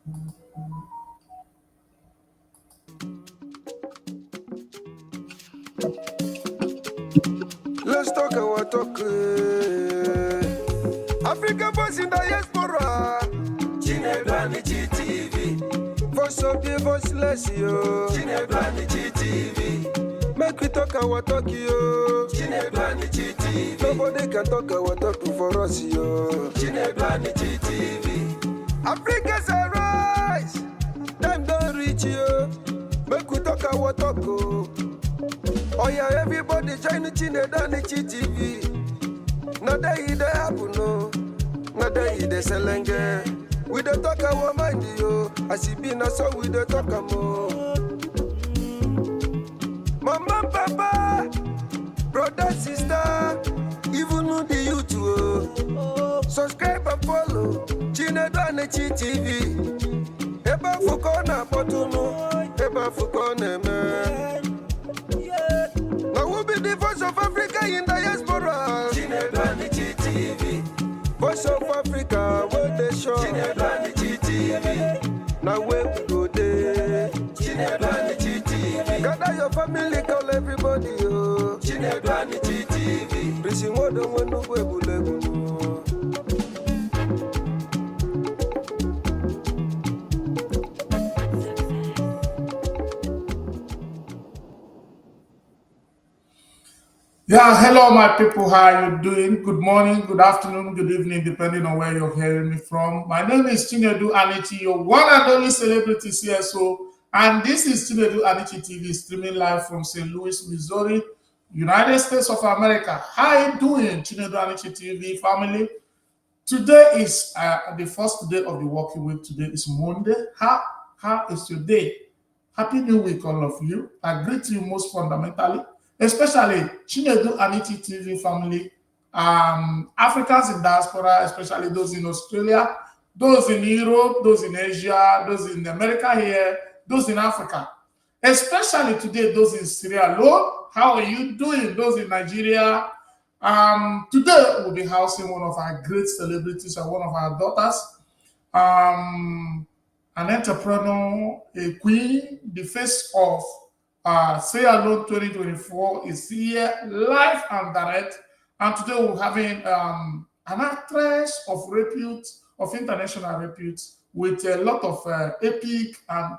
Let's talk our talk. African voice in diaspora. Chinedu Anichi TV. Voice of the voiceless, yo. Chinedu Anichi TV. Make we talk our talk, yo. Chinedu Anichi TV. Nobody can talk our talk for us, yo. Chinedu Anichi TV. Africans arise. Time don't reach, yo. Make we talk our talk, oh. Oh yeah, everybody join the Chinedu Anichi TV. Now they happen, no. Now they selenge. We don't talk our mind, yo. As it be now, so we don't talk more. Mama, papa, brother, sister, even know the YouTube. Subscribe and follow Chinedu Anichi TV. Eba fukona potuno, eba fukona me. Now we'll be the voice of Africa in diaspora. Chinedu Anichi TV. Voice of Africa, where they show. Chinedu Anichi TV. Now where we go there. Chinedu Anichi TV. Gather your family, call everybody, yo. Chinedu Anichi TV. Prison what the one who will go. Yeah, hello, my people. How are you doing? Good morning, good afternoon, good evening, depending on where you're hearing me from. My name is Chinedu Anichi, your one and only celebrity CSO, and this is Chinedu Anichi TV, streaming live from St. Louis, Missouri, United States of America. How are you doing, Chinedu Anichi TV family? Today is the first day of the working week. Today is Monday. How is your day? Happy New Week, all of you. I greet you most fundamentally, especially Chinedu Anichi TV family, Africans in diaspora, especially those in Australia, those in Europe, those in Asia, those in America here, those in Africa. Especially today, those in Sierra Leone. How are you doing? Those in Nigeria. Today, we'll be housing one of our great celebrities and one of our daughters. An entrepreneur, a queen, the face of Sierra Leone 2024 is here live and direct. And today we're having an actress of repute, of international repute, with a lot of epic and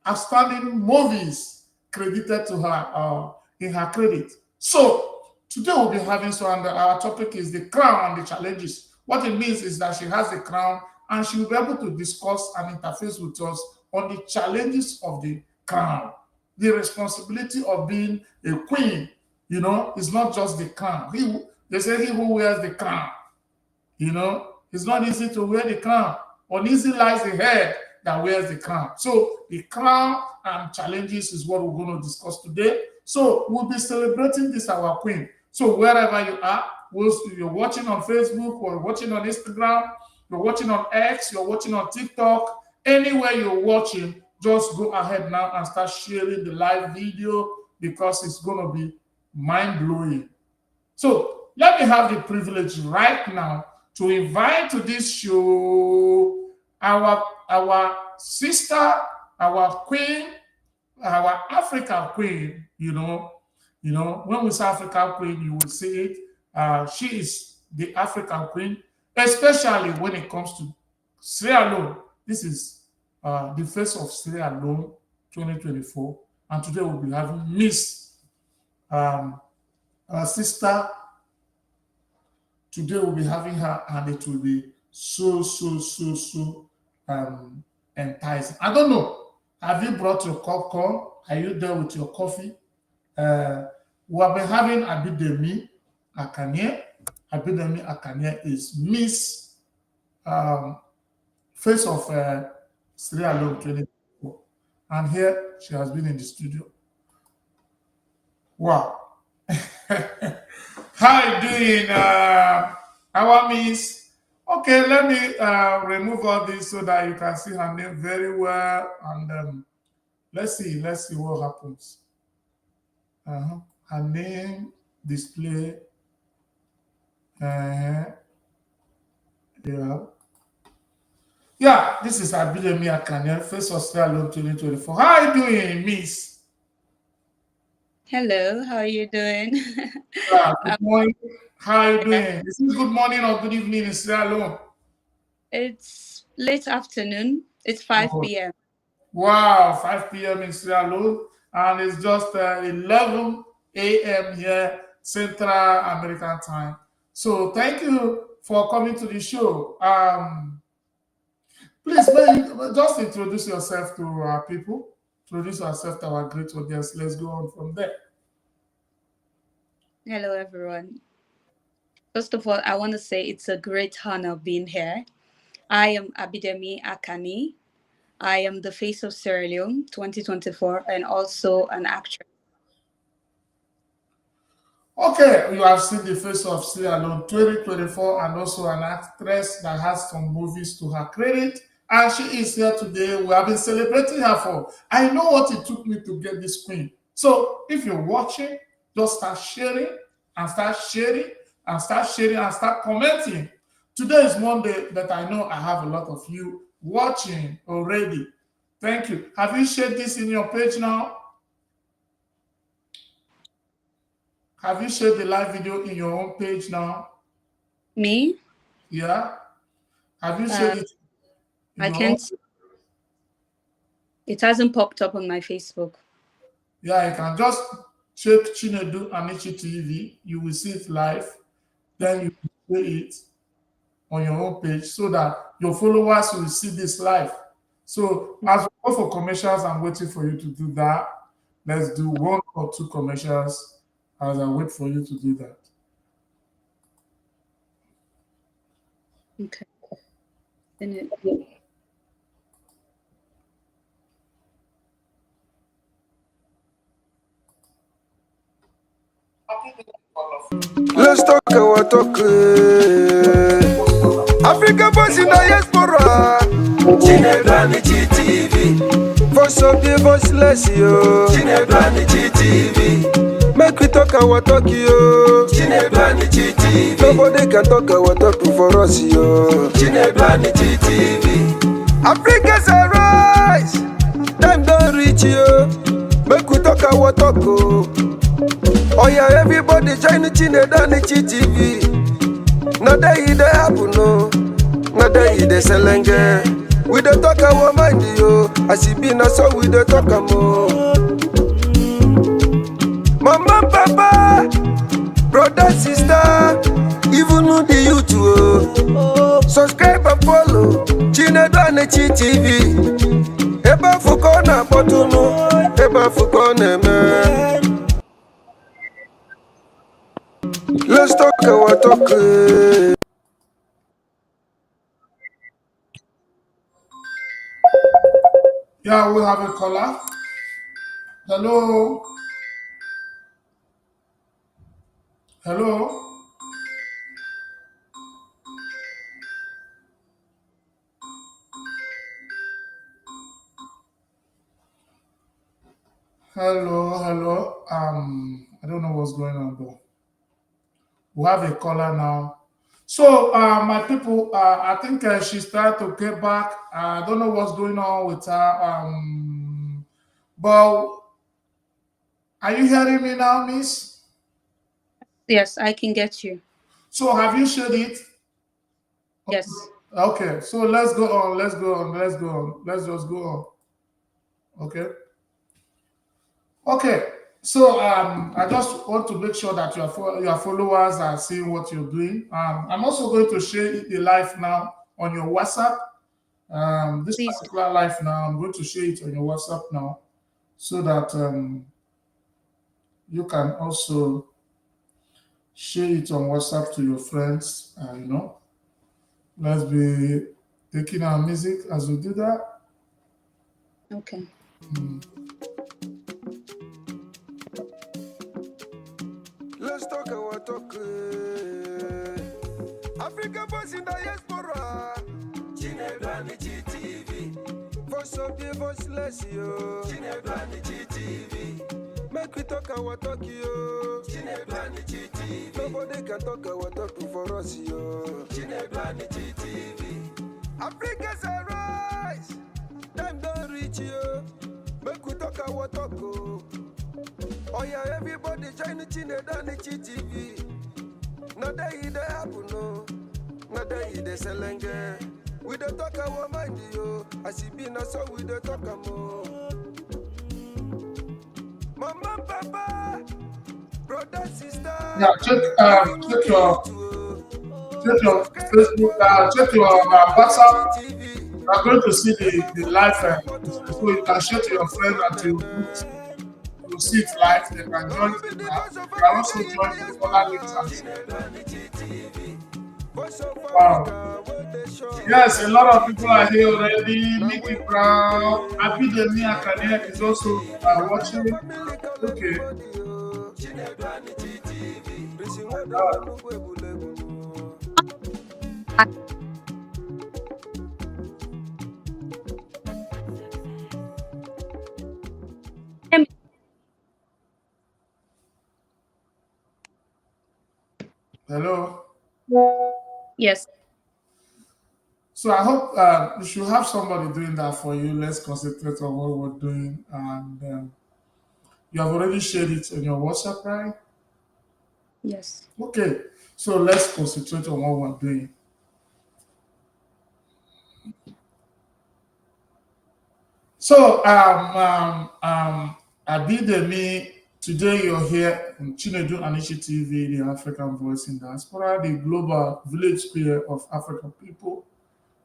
outstanding movies credited to her in her credit. So today we'll be having and our topic is the crown and the challenges. What it means is that she has the crown and she will be able to discuss and interface with us on the challenges of the crown. The responsibility of being a queen, is not just the crown. They say he who wears the crown, it's not easy to wear the crown. Uneasy lies the head that wears the crown. So the crown and challenges is what we're going to discuss today. So we'll be celebrating this, our queen. So wherever you are, you're watching on Facebook or watching on Instagram, you're watching on X, you're watching on TikTok, anywhere you're watching, just go ahead now and start sharing the live video because it's going to be mind-blowing. So let me have the privilege right now to invite to this show our sister, our queen, our African queen. When we say African queen, you will see it. She is the African queen, especially when it comes to Sierra Leone. This is the face of Sierra Leone 2024. And today we'll be having Miss, our sister. Today we'll be having her, and it will be so enticing. I don't know. Have you brought your popcorn? Are you there with your coffee? We have been having Abidemi Akannie. Abidemi Akannie is Miss face of Sierra Leone 2024. And here she has been in the studio. Wow. How are you doing, our Miss? Okay, let me remove all this so that you can see her name very well. And let's see what happens. Her name display. Yeah. Yeah, this is Abidemi Akannie, Face Australia 2024. How are you doing, Miss? Hello, how are you doing? Yeah, good um, morning. How are you yeah, doing? Is it good morning or good evening in Sierra Leone? it's late afternoon. It's 5 p.m. Wow, 5 p.m. in Sierra Leone, and it's just 11 a.m. here, Central American time. So thank you for coming to the show. Please, just introduce yourself to our people. Introduce yourself to our great audience. Let's go on from there. Hello, everyone. First of all, I want to say it's a great honor being here. I am Abidemi Akannie. I am the face of Sierra Leone 2024 and also an actress. Okay, you have seen the face of Sierra Leone 2024 and also an actress that has some movies to her credit. And she is here today. We have been celebrating her for. I know what it took me to get this queen. So if you're watching, just start sharing and start sharing and start sharing and start commenting. Today is Monday, but I know I have a lot of you watching already. Thank you. Have you shared this in your page now? Have you shared the live video in your own page now? Me? Yeah. Have you Uh, shared it in I your own? can't. It hasn't popped up on my Facebook. Yeah, you can just check Chinedu Anichi TV. You will see it live. Then you will play it on your own page so that your followers will see this live. So as we go for commercials, I'm waiting for you to do that. Let's do 1 or 2 commercials as I wait for you to do that. Okay. Then it- Let's talk our talk. Africa boys in the diaspora. Chinedu Anichi TV. Voice of the voiceless, yo. Chinedu Anichi TV. Make we talk our talk, yo. Chinedu Anichi TV. Nobody can talk our talk for us, yo. Chinedu Anichi TV. Africa's a rise. Time don't reach, yo. Make we talk our talk, oh. Oh yeah, everybody join the Chinedu Anichi TV. Now they happen, no. Now they selenge. We don't talk our mind, yo. As it be now, so we don't talk more. Mama, papa, brother, sister, even the youth, oh. Subscribe and follow Chinedu Anichi TV. Eba fukona potuno, eba fukona man. Let's talk our talk. Yeah, we have a caller. Hello. Hello. Hello. I don't know what's going on, but we have a caller now. So, my people, I think she's trying to get back. I don't know what's going on with her. But are you hearing me now, Miss? Yes, I can get you. So, have you shared it? Yes. Okay. So let's go on. Let's just go on. Okay. Okay. So I just want to make sure that your followers are seeing what you're doing. I'm also going to share the live now on your WhatsApp. This Please. particular live now, I'm going to share it on your WhatsApp now, so that you can also share it on WhatsApp to your friends. Let's be taking our music as we do that. Okay. Let's talk our talk. Africa boys in the diaspora. Chinedu Anichi TV. Voice of the voiceless, yo. Chinedu Anichi TV. Make we talk our talk, yo. Chinedu Anichi TV. Nobody can talk our talk for us, yo. Chinedu Anichi TV. Africa's a Anichi, make we talk our talk. Oh yeah, everybody join the Chinedu Anichi TV. Not that it happen, no. Not that it selenge. We don't talk our mind, yo. As it be, now so we don't talk more. Mama, papa, brother, sister. Yeah, check your Facebook, check your WhatsApp. You are going to see the live, so you can share to your friend and to see it live. They can join it now. You can also join the other links as wow. Yes, a lot of people are here already. Mickey Brown, Abidemi Akannie is also watching. Okay. Hello. Yes. So I hope you should have somebody doing that for you. Let's concentrate on what we're doing, and you have already shared it on your WhatsApp, right? Yes. Okay. So let's concentrate on what we're doing. So Abidemi, today you're here on Chinedu Anichi TV, the African Voice in Diaspora, the global village square of African people.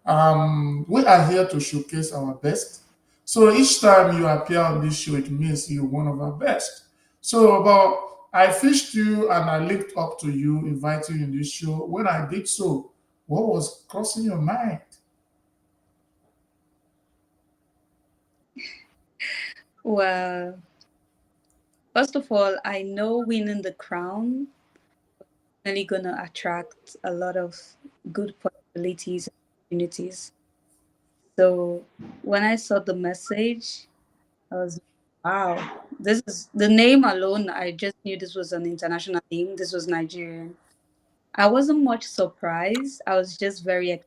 We are here to showcase our best. So each time you appear on this show, it means you're one of our best. So, but I fished you and I linked up to you, inviting you in this show. When I did so, what was crossing your mind? Well, first of all, I know winning the crown is really gonna attract a lot of good possibilities and opportunities. So when I saw the message, I was wow. This is the name alone. I just knew this was an international name. This was Nigerian. I wasn't much surprised. I was just very excited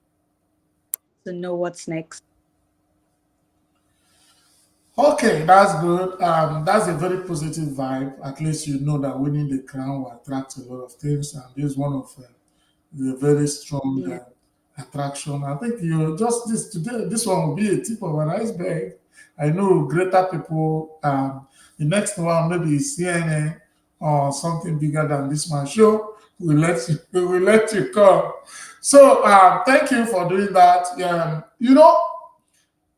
to know what's next. Okay, that's good. That's a very positive vibe. At least you know that winning the crown will attract a lot of things, and this is one of the very strong Yeah. attraction. I think you just this today. This one will be a tip of an iceberg. I know greater people. The next one maybe is CNN or something bigger than this one show. We will let you come. So thank you for doing that. You know,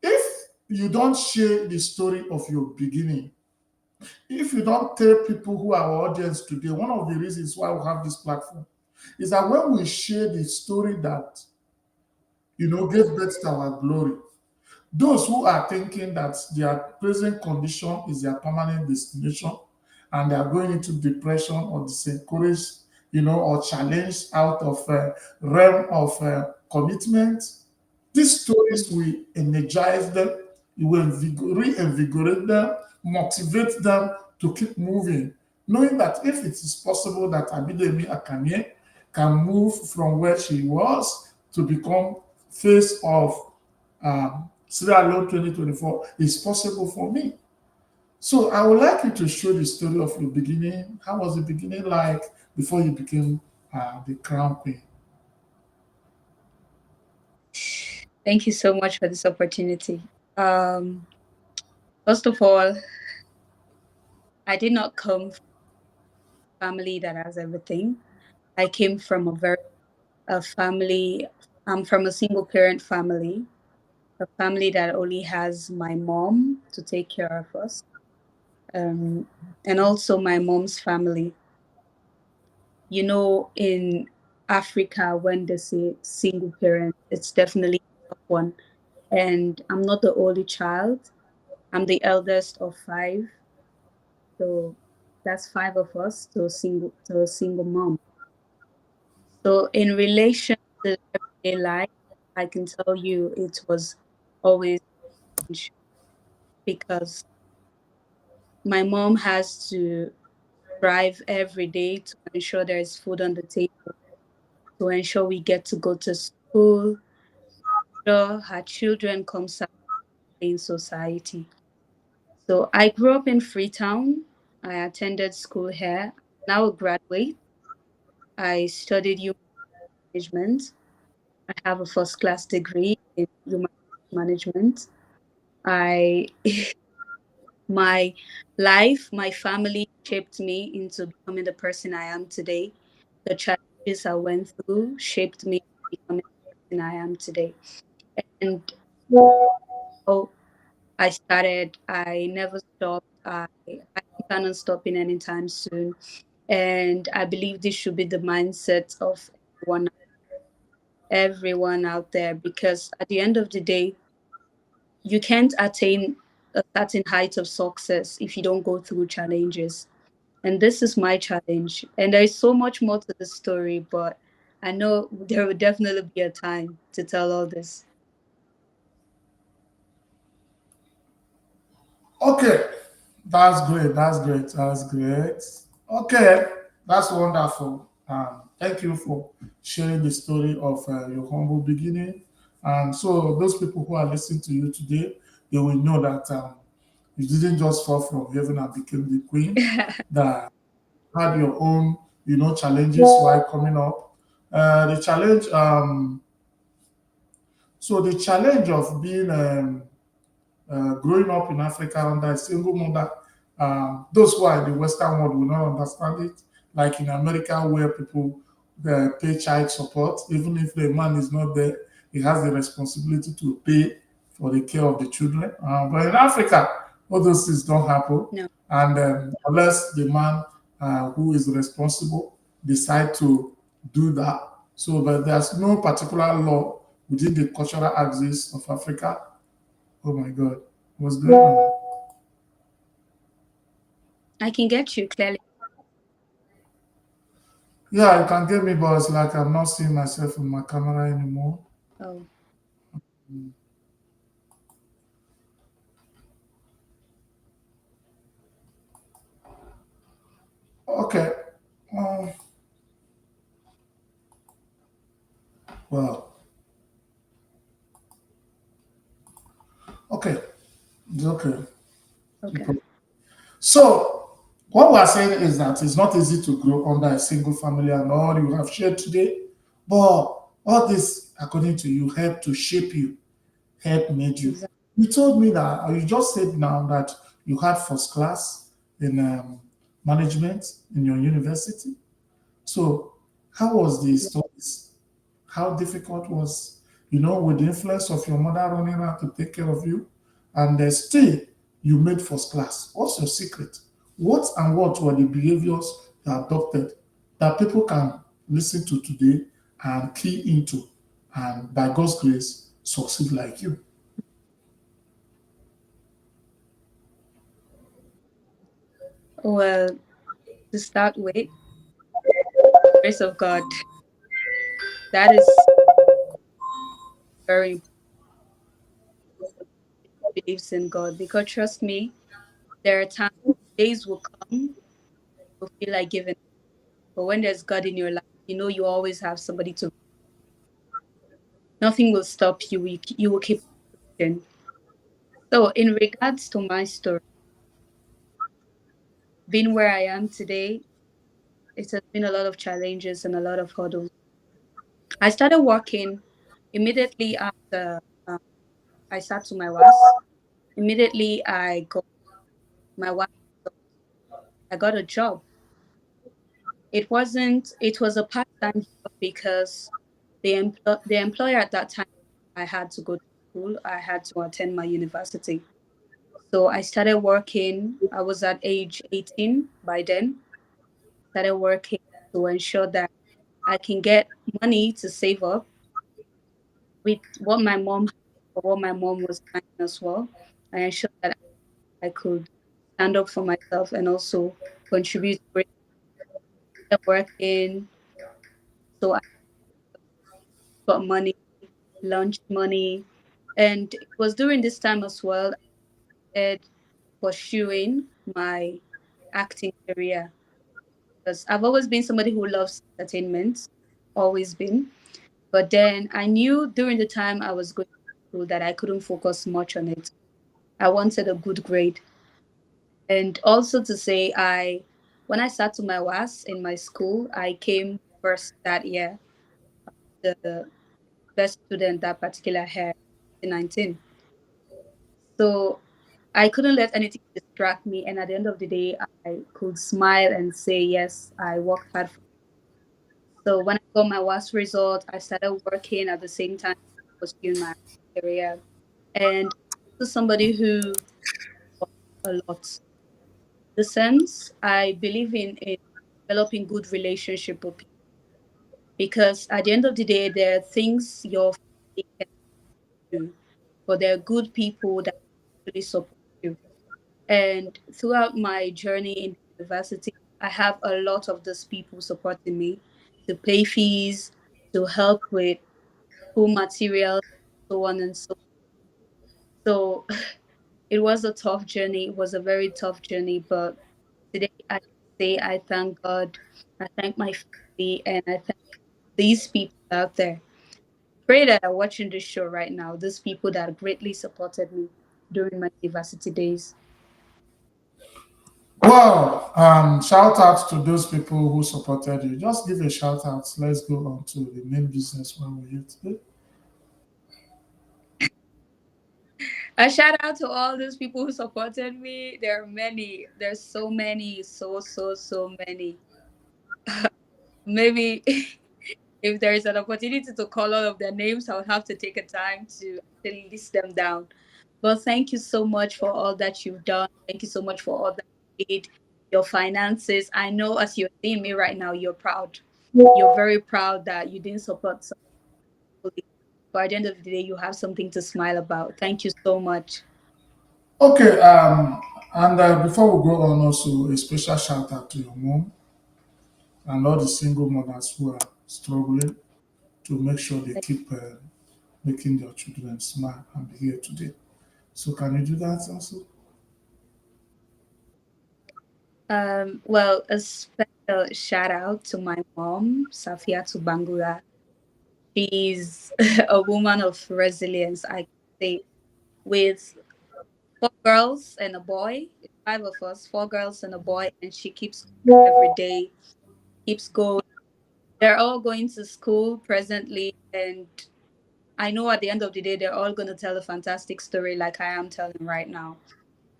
if you don't share the story of your beginning, if you don't tell people who are our audience today, one of the reasons why we have this platform is that when we share the story that gave birth to our glory, those who are thinking that their present condition is their permanent destination and they are going into depression or discouraged, or challenged out of realm of commitment, these stories will energize them, it will reinvigorate them, motivate them to keep moving, knowing that if it is possible that Abidemi Akannie can move from where she was to become face of Sierra Leone 2024, it's possible for me. So I would like you to show the story of your beginning. How was the beginning like before you became the crown queen? Thank you so much for this opportunity. Um, First of all, I did not come from a family that has everything. I came from a family. I'm from a single parent family, a family that only has my mom to take care of us, um, and also my mom's family. You know, in Africa, when they say single parent, it's definitely a tough one. And I'm not the only child. I'm the eldest of five. So that's five of us to a single mom. So in relation to everyday life, I can tell you it was always challenge because my mom has to strive every day to ensure there is food on the table, to ensure we get to go to school, sure her children come out. in society. So I grew up in Freetown. I attended school here. Now a graduate. I studied human management. I have a first class degree in human management. I my life, my family shaped me into becoming the person I am today. The challenges I went through shaped me into becoming the person I am today. And so I started, I never stopped. I plan on stopping anytime soon. And I believe this should be the mindset of everyone, everyone out there, because at the end of the day, you can't attain a certain height of success if you don't go through challenges. And this is my challenge. And there is so much more to the story, but I know there will definitely be a time to tell all this. Okay, that's great. That's great. That's great. Okay, that's wonderful. Thank you for sharing the story of your humble beginning. And so, those people who are listening to you today, they will know that you didn't just fall from heaven and became the queen. That had your own, challenges while coming up. The challenge. So the challenge of being growing up in Africa under a single mother, those who are in the Western world will not understand it. Like in America, where people pay child support, even if the man is not there, he has the responsibility to pay for the care of the children. But in Africa, all those things don't happen. No. And unless the man who is responsible decide to do that. So, but there's no particular law within the cultural axis of Africa. Oh my God, what's going on? I can get you clearly. Yeah, you can get me, but it's like I'm not seeing myself in my camera anymore. Oh, Okay. Um, well, okay. It's okay. okay. So, what we're saying is that it's not easy to grow under a single family and all you have shared today, but all this, according to you, helped to shape you, helped made you. Exactly. You told me that, or you just said now that you had first class in management in your university. So, how was the studies? How difficult was, with the influence of your mother running around to take care of you, and still you made first class? What's your secret? What were the behaviors you adopted that people can listen to today and key into, and by God's grace, succeed like you? Well, to start with, grace of God, that is very important. Believes in God, because trust me, there are times, days will come, you'll feel like giving up. But when there's God in your life, you know you always have somebody to. Nothing will stop you. You will keep pushing. So, in regards to my story, being where I am today, it has been a lot of challenges and a lot of hurdles. I started working immediately after I sat to my WAS. Immediately, I got my WAS. I got a job. It wasn't. It was a part-time job because the employer at that time, I had to go to school. I had to attend my university. So I started working. I was at age 18 by then. Started working to ensure that I can get money to save up with what my mom or what my mom was trying as well. I ensured that I could stand up for myself and also contribute to it. Started working. So I got money, lunch money. And it was during this time as well I started pursuing my acting career, because I've always been somebody who loves entertainment, always been. But then I knew during the time I was going to school that I couldn't focus much on it. I wanted a good grade. And also to say, when I sat to my WAS in my school, I came first that year, the best student that particular year, 2019. So I couldn't let anything distract me. And at the end of the day, I could smile and say, yes, I worked hard for. So when I got my WAS result, I started working at the same time pursuing my career. And to somebody who a lot. The sense I believe in developing good relationship with people, because at the end of the day, there are things your family can do, but there are good people that really support you. And throughout my journey in the university, I have a lot of those people supporting me to pay fees, to help with school materials, so on and so. So it was a tough journey. It was a very tough journey, but today I say I thank God, I thank my family, and I thank these people out there. Pray that are watching this show right now, these people that greatly supported me during my university days. Well, shout out to those people who supported you. Just give a shout out. Let's go on to the main business where we're here today. A shout out to all those people who supported me. There are many. There's so many, so many. Maybe if there is an opportunity to call all of their names, I would have to take a time to actually list them down. But thank you so much for all that you've done. Thank you so much for all that you did, your finances. I know as you're seeing me right now, you're proud. You're very proud that you didn't support somebody. But at the end of the day, you have something to smile about. Thank you so much. Okay, and before we go on, also a special shout out to your mom and all the single mothers who are struggling to make sure they keep making their children smile and be here today. So, can you do that also? Well, a special shout out to my mom, Safia Tubangura. She's a woman of resilience, I can say, with four girls and a boy, five of us, four girls and a boy, and she keeps every day, keeps going. They're all going to school presently, and I know at the end of the day, they're all going to tell a fantastic story like I am telling right now.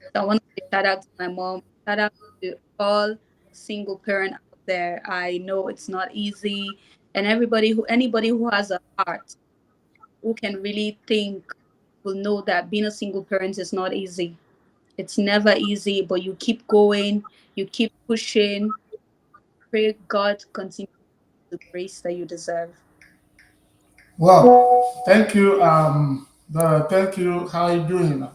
So I want to say shout out to my mom, shout out to all single parent out there. I know it's not easy, and anybody who has a heart, who can really think, will know that being a single parent is not easy. It's never easy, but you keep going, you keep pushing. Pray God continue the grace that you deserve. Well, thank you. Thank you. How are you doing?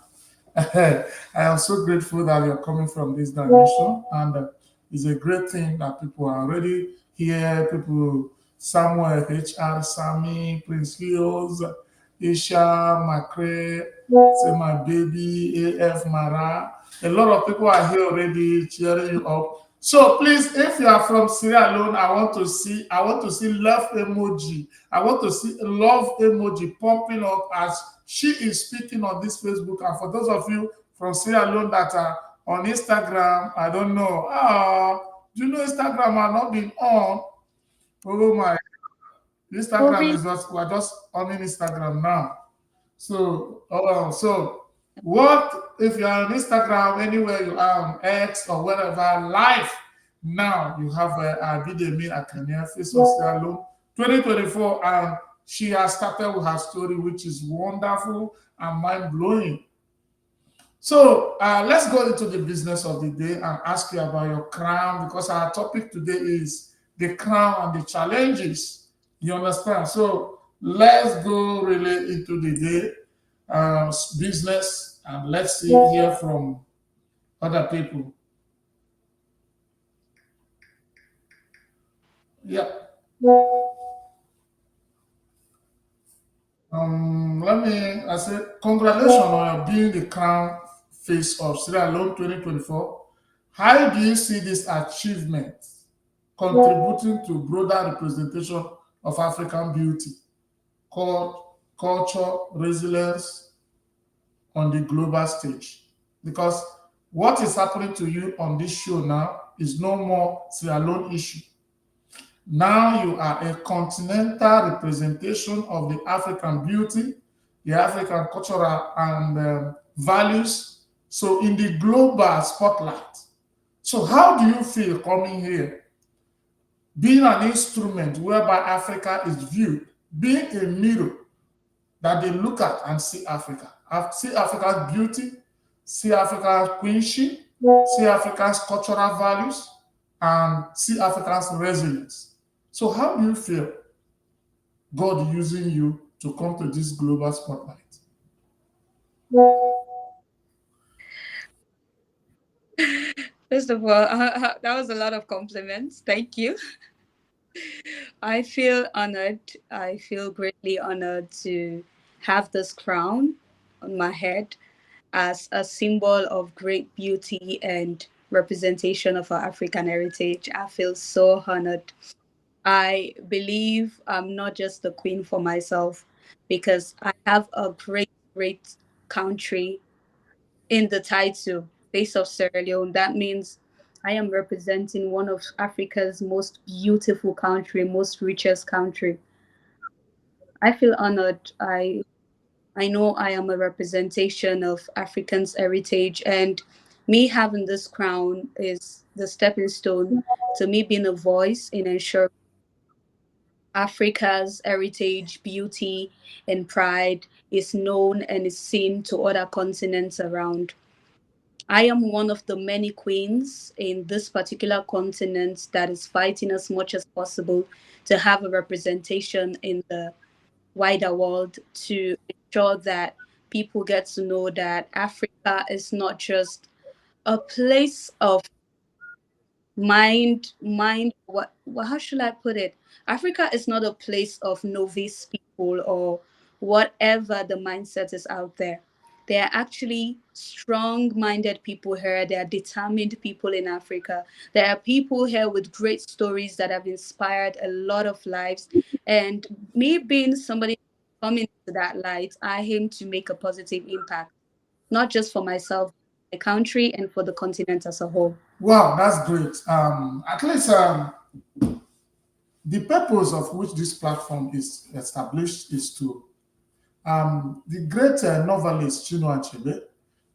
I am so grateful that you're coming from this dimension, and it's a great thing that people are already here. People, Samuel, HR, Sammy, Prince Leos, Isha, Macrae, say my baby, AF Mara. A lot of people are here already cheering you up. So please, if you are from Sierra Leone, I want to see love emoji. I want to see a love emoji pumping up as she is speaking on this Facebook. And for those of you from Sierra Leone that are on Instagram, I don't know. Do you know Instagram are not been on? Oh my, Oh, Instagram really? is just we're just on Instagram now. So what if you are on Instagram, anywhere you are on X or wherever, live now you have Abidemi Akannie, Face of Sierra Leone, 2024, and she has started with her story, which is wonderful and mind blowing. So let's go into the business of the day and ask you about your crown because our topic today is the crown and the challenges. You understand? So let's go really into the day business and let's see hear from other people. Yeah. I say congratulations on being the crown face of Sierra Leone 2024. How do you see this achievement contributing to broader representation of African beauty, culture, resilience? on the global stage. Because what is happening to you on this show now is no more Sierra Leone issue. Now you are a continental representation of the African beauty, the African cultural and values. So in the global spotlight. So how do you feel coming here? Being an instrument whereby Africa is viewed, being a mirror that they look at and see Africa. See Africa's beauty, see Africa's queenship, see Africa's cultural values, and see Africa's resilience. So how do you feel God using you to come to this global spotlight? First of all, that was a lot of compliments. Thank you. I feel honored. I feel greatly honored to have this crown on my head as a symbol of great beauty and representation of our African heritage. I feel so honored. I believe I'm not just the queen for myself because I have a great, great country in the title, Face of Sierra Leone. That means I am representing one of Africa's most beautiful country, most richest country. I feel honored. I know I am a representation of Africans' heritage, and me having this crown is the stepping stone to me being a voice in ensuring Africa's heritage, beauty, and pride is known and is seen to other continents around. I am one of the many queens in this particular continent that is fighting as much as possible to have a representation in the wider world to ensure that people get to know that Africa is not just a place of what how should I put it? Africa is not a place of novice people or whatever the mindset is out there. There are actually strong minded people here. There are determined people in Africa. There are people here with great stories that have inspired a lot of lives. And me being somebody coming to that light, I aim to make a positive impact, not just for myself, the country, and for the continent as a whole. Wow, that's great. At least the purpose of which this platform is established is to the great novelist Chinedu Anichi,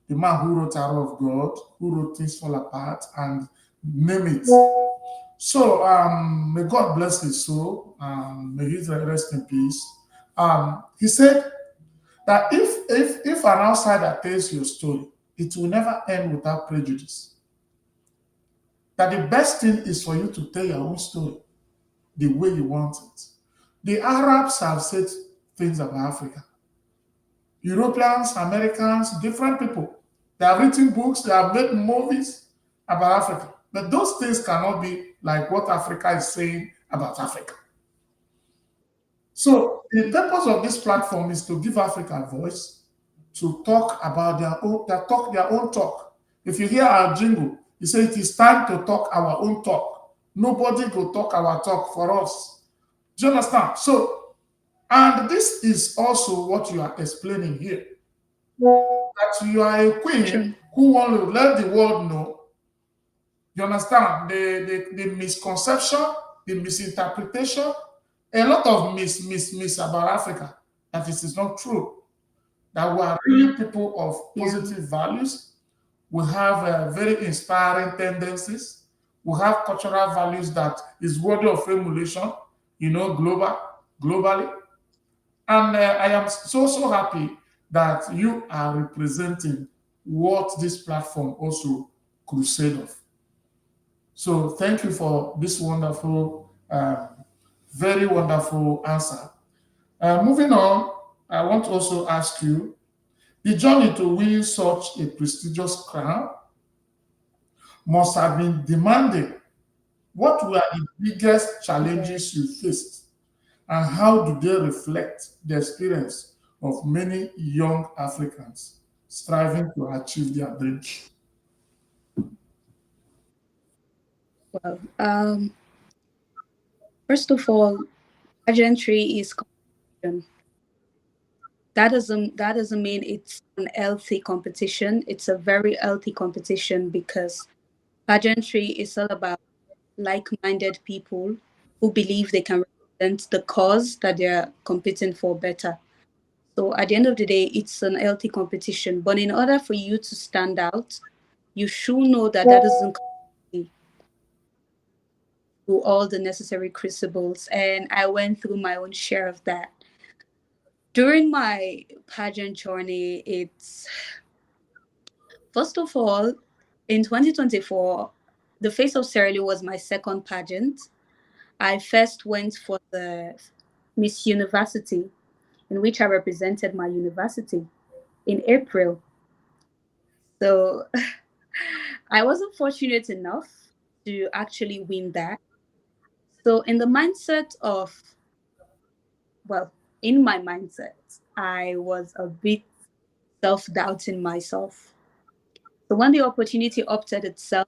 the man who wrote Arrow of God, who wrote Things Fall Apart, and name it. So may God bless his soul. May he rest in peace. He said that if an outsider tells your story, it will never end without prejudice. That the best thing is for you to tell your own story the way you want it. The Arabs have said things about Africa. Europeans, Americans, different people. They have written books, they have made movies about Africa. But those things cannot be like what Africa is saying about Africa. So the purpose of this platform is to give Africa a voice, to talk about their own talk. If you hear our jingle, you say it is time to talk our own talk. Nobody will talk our talk for us. Do you understand? So, and this is also what you are explaining here. That you are a queen True. who want to let the world know. You understand? The misconception, the misinterpretation, a lot of miss about Africa, that this is not true. That we are really people of positive values. We have very inspiring tendencies. We have cultural values that is worthy of emulation, globally. And I am so happy that you are representing what this platform also crusade of. So thank you for this wonderful, very wonderful answer. Moving on, I want to also ask you, the journey to win such a prestigious crown must have been demanding. What were the biggest challenges you faced, and how do they reflect the experience of many young Africans striving to achieve their dreams? Well, first of all, pageantry is competition. that doesn't mean it's an healthy competition. It's a very healthy competition because pageantry is all about like-minded people who believe they can represent the cause that they're competing for better. So at the end of the day, it's an healthy competition. But in order for you to stand out, you should know that that doesn't come through all the necessary crucibles. And I went through my own share of that. During my pageant journey, it's first of all, in 2024, the Face of Sierra Leone was my second pageant. I first went for the Miss University, in which I represented my university in April. So I wasn't fortunate enough to actually win that. So, in the mindset of, well, in my mindset, I was a bit self doubting myself. So, when the opportunity opted itself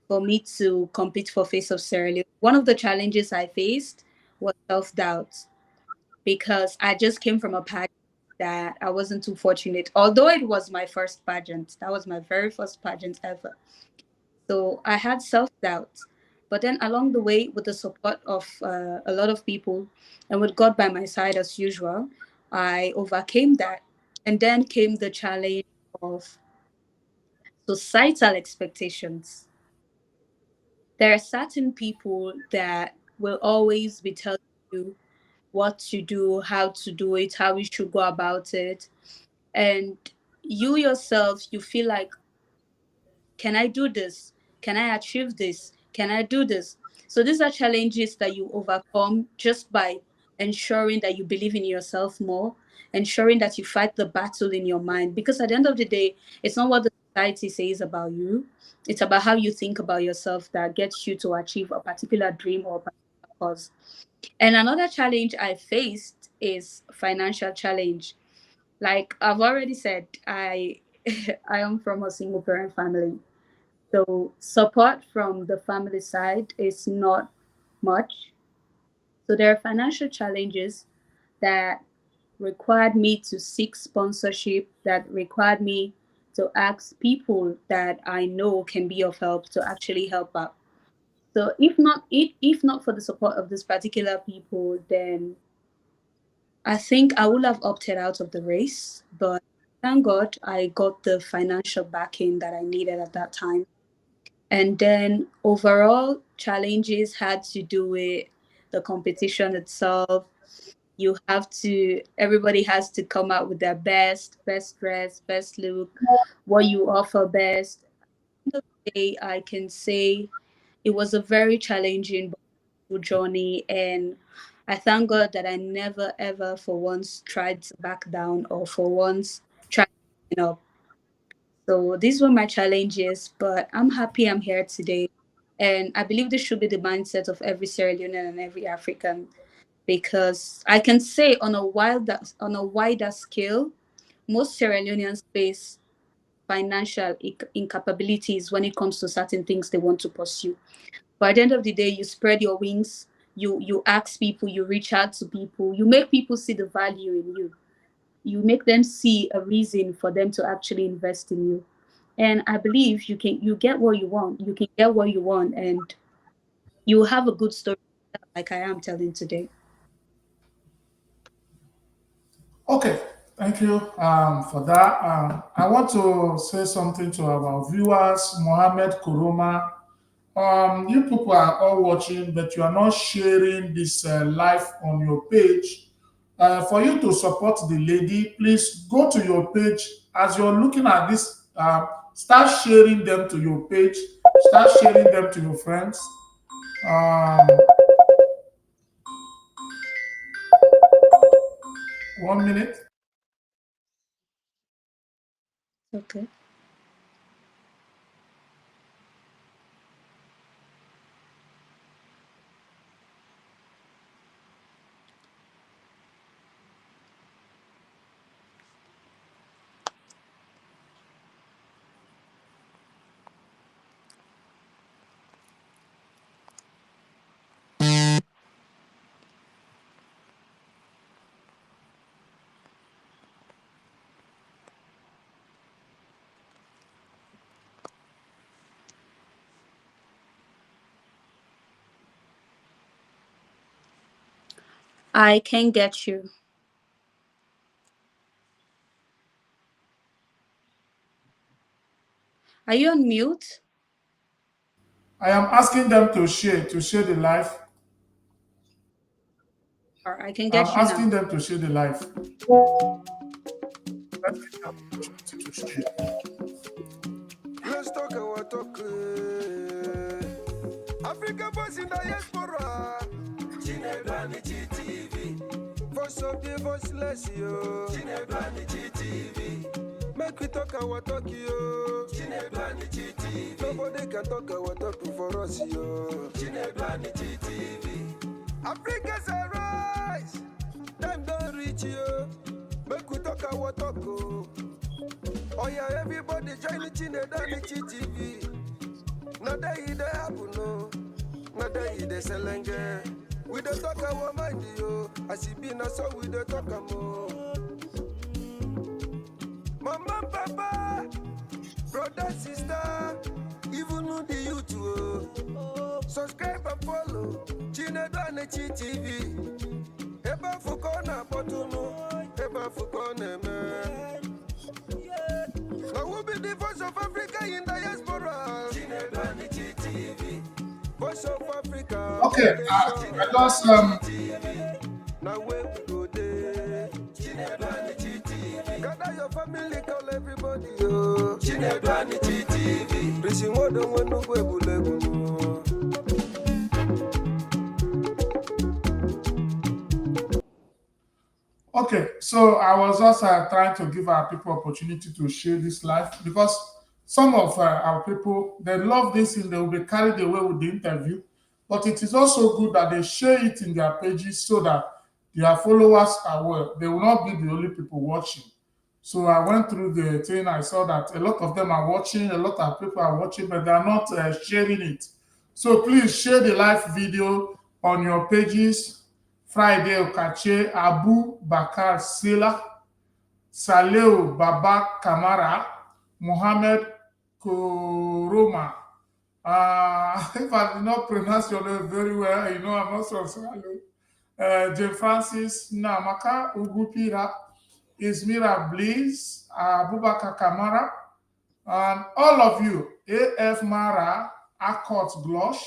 for me to compete for Face of Sierra Leone, one of the challenges I faced was self doubt because I just came from a pageant that I wasn't too fortunate. Although it was my first pageant, that was my very first pageant ever. So I had self doubt. But then along the way, with the support of a lot of people and with God by my side as usual, I overcame that. And then came the challenge of societal expectations. There are certain people that will always be telling you what to do, how to do it, how you should go about it. And you yourself, you feel like, can I do this? Can I achieve this? Can I do this? So these are challenges that you overcome just by ensuring that you believe in yourself more, ensuring that you fight the battle in your mind. Because at the end of the day, it's not what the society says about you, it's about how you think about yourself that gets you to achieve a particular dream or a particular cause. And another challenge I faced is financial challenge. Like I've already said, I I am from a single parent family. So support from the family side is not much. So there are financial challenges that required me to seek sponsorship, that required me to ask people that I know can be of help to actually help out. So if not for the support of these particular people, then I think I would have opted out of the race. But thank God I got the financial backing that I needed at that time. And then overall challenges had to do with the competition itself. Everybody has to come out with their best dress, best look, what you offer best. End of the day, I can say it was a very challenging but beautiful journey. And I thank God that I never ever for once tried to back down or for once tried to give up. So these were my challenges, but I'm happy I'm here today. And I believe this should be the mindset of every Sierra Leonean and every African because I can say on a wider scale, most Sierra Leoneans face financial incapabilities when it comes to certain things they want to pursue. But at the end of the day, you spread your wings, you ask people, you reach out to people, you make people see the value in you. You make them see a reason for them to actually invest in you. And I believe you get what you want. You can get what you want and you will have a good story like I am telling today. Okay, thank you for that. I want to say something to our viewers, Mohammed Kuroma. You people are all watching, but you are not sharing this live on your page. For you to support the lady, please go to your page. As you're looking at this, start sharing them to your page, start sharing them to your friends. Um, 1 minute. Okay. I can get you. Are you on mute? I am asking them to share the live. Or I can I'm get you asking now. them to share the live. Let's give them opportunity to share. Let's talk our talk. Africa boys in the diaspora. Chinedu Anichi TV. Voice of the voiceless, yo. Chinedu Anichi TV. Make we talk our talk, yo. Chinedu Anichi TV. Nobody can talk our talk for us, yo. Chinedu Anichi TV. Africa's a rise. Time don't reach, yo. Make we talk our talk, oh. Oh yeah, everybody join the Chinedu Anichi TV. Now that it happen, no. Now that it selenge. We don't talk our mind, yo. As it be now, so we don't talk more. Mama, papa, brother, sister, even on the YouTube. Subscribe and follow Chinedu Anichi TV. Eba fukona botuno, eba fukona man. Now we'll be the voice of Africa in diaspora. Chinedu Anichi TV. Voice of Africa. Okay, I just Now where we go there. Chinedu Anichi TV. Gather your family, call everybody. Yo. Chinedu Anichi TV. Prison what don't want no go bulegu. Okay, so I was just trying to give our people opportunity to share this live because some of our people they love this and they will be carried away with the interview, but it is also good that they share it in their pages so that their followers are aware. They will not be the only people watching. So I went through the thing. I saw that a lot of them are watching, a lot of people are watching, but they are not sharing it. So please share the live video on your pages. Friday Okache, Abu Bakar Sila, Saleu Baba Kamara, Mohammed Koroma. If I did not pronounce your name very well, you know I'm not from Saleu. Jane Francis Namaka Ugupira, Ismira Bliss, Abubakar Kamara, and all of you, AF Mara, Akot Glosh,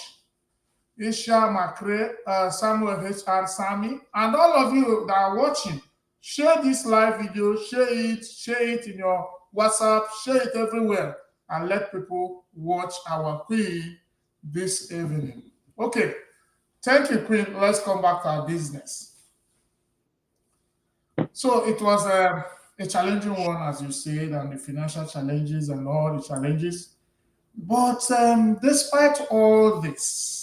Isha Makre, Samuel H.R. Sami, and all of you that are watching, share this live video, share it in your WhatsApp, share it everywhere, and let people watch our Queen this evening. Okay, thank you, Queen. Let's come back to our business. So it was a challenging one, as you said, and the financial challenges and all the challenges. But despite all this,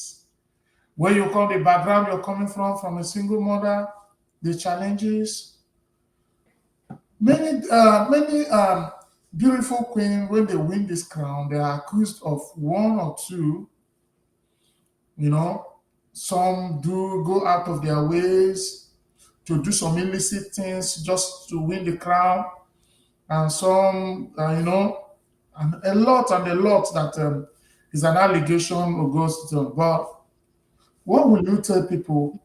where you come, the background you're coming from a single mother, the challenges. Many beautiful queens, when they win this crown, they are accused of one or two. You know, some do go out of their ways to do some illicit things just to win the crown, and some, and a lot that is an allegation or goes to them. But what will you tell people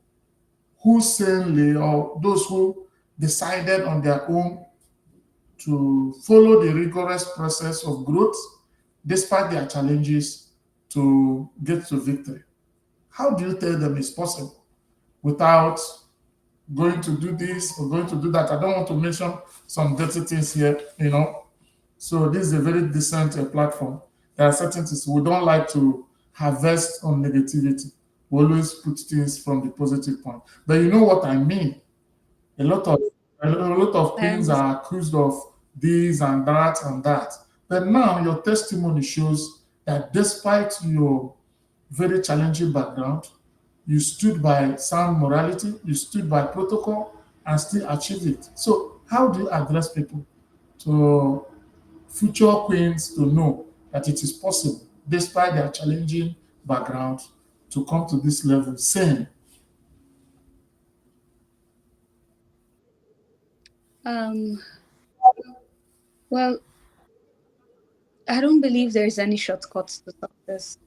who sanely or those who decided on their own to follow the rigorous process of growth despite their challenges to get to victory? How do you tell them it's possible without going to do this or going to do that? I don't want to mention some dirty things here, So this is a very decent platform. There are certain things we don't like to harvest on negativity. We always put things from the positive point. But you know what I mean? A lot of I queens are accused of this and that and that. But now your testimony shows that despite your very challenging background, you stood by sound morality, you stood by protocol, and still achieved it. So how do you address people to future queens to know that it is possible, despite their challenging background, to come to this level same? Um, well, I don't believe there's any shortcuts to success.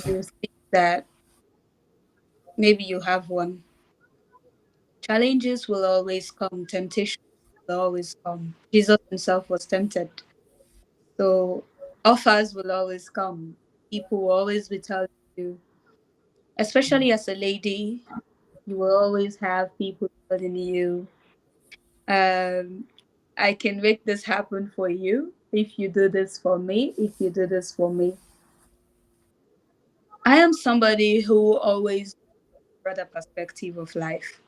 You think that Maybe you have one. Challenges will always come, temptation will always come. Jesus himself was tempted. So offers will always come. People will always be telling you, especially as a lady, you will always have people telling you, um, I can make this happen for you if you do this for me, if you do this for me. I am somebody who always brought a perspective of life.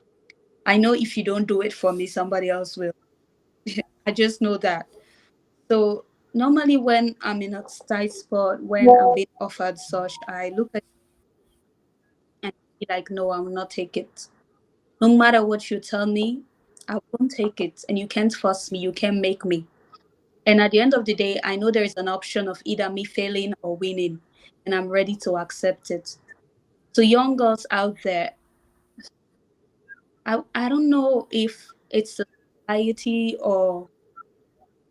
I know if you don't do it for me, somebody else will. I just know that. So normally when I'm in a tight spot, when I'm being offered such, I look at it and be like, no, I will not take it. No matter what you tell me, I won't take it. And you can't force me, you can't make me. And at the end of the day, I know there is an option of either me failing or winning, and I'm ready to accept it. So young girls out there, I don't know if it's the society or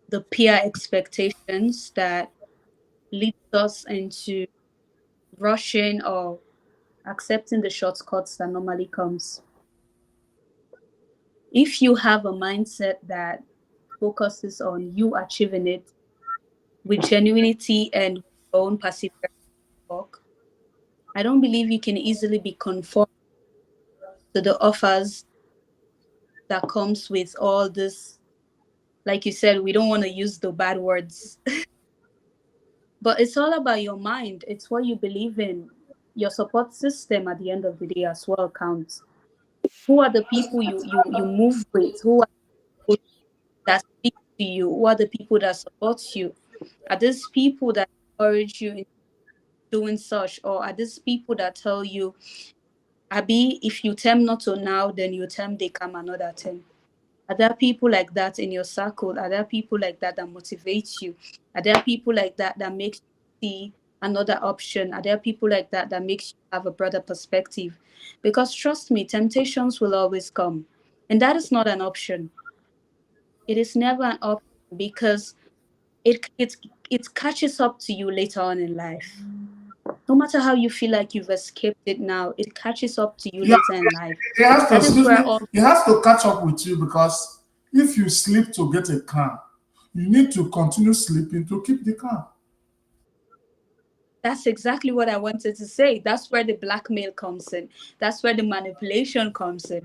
the peer expectations that leads us into rushing or accepting the shortcuts that normally comes. If you have a mindset that focuses on you achieving it with genuinity and your own perseverance work, I don't believe you can easily be conformed to the offers that comes with all this. Like you said, we don't want to use the bad words, but it's all about your mind. It's what you believe in. Your support system at the end of the day as well counts. Who are the people you move with? Who are the people that speak to you? Who are the people that support you? Are these people that encourage you in doing such, or are these people that tell you, Abi, if you tell not to now, then you tell they come another time? Are there people like that in your circle? Are there people like that that motivate you? Are there people like that that makes you see another option? Are there people like that that makes you have a broader perspective? Because trust me, temptations will always come. And that is not an option. It is never an option because it catches up to you later on in life. No matter how you feel like you've escaped it now, it catches up to you Yeah, later in life. it has to, That is excuse where me, all it has to catch up with you because if you sleep to get a crown, you need to continue sleeping to keep the crown. That's exactly what I wanted to say. That's where the blackmail comes in. That's where the manipulation comes in.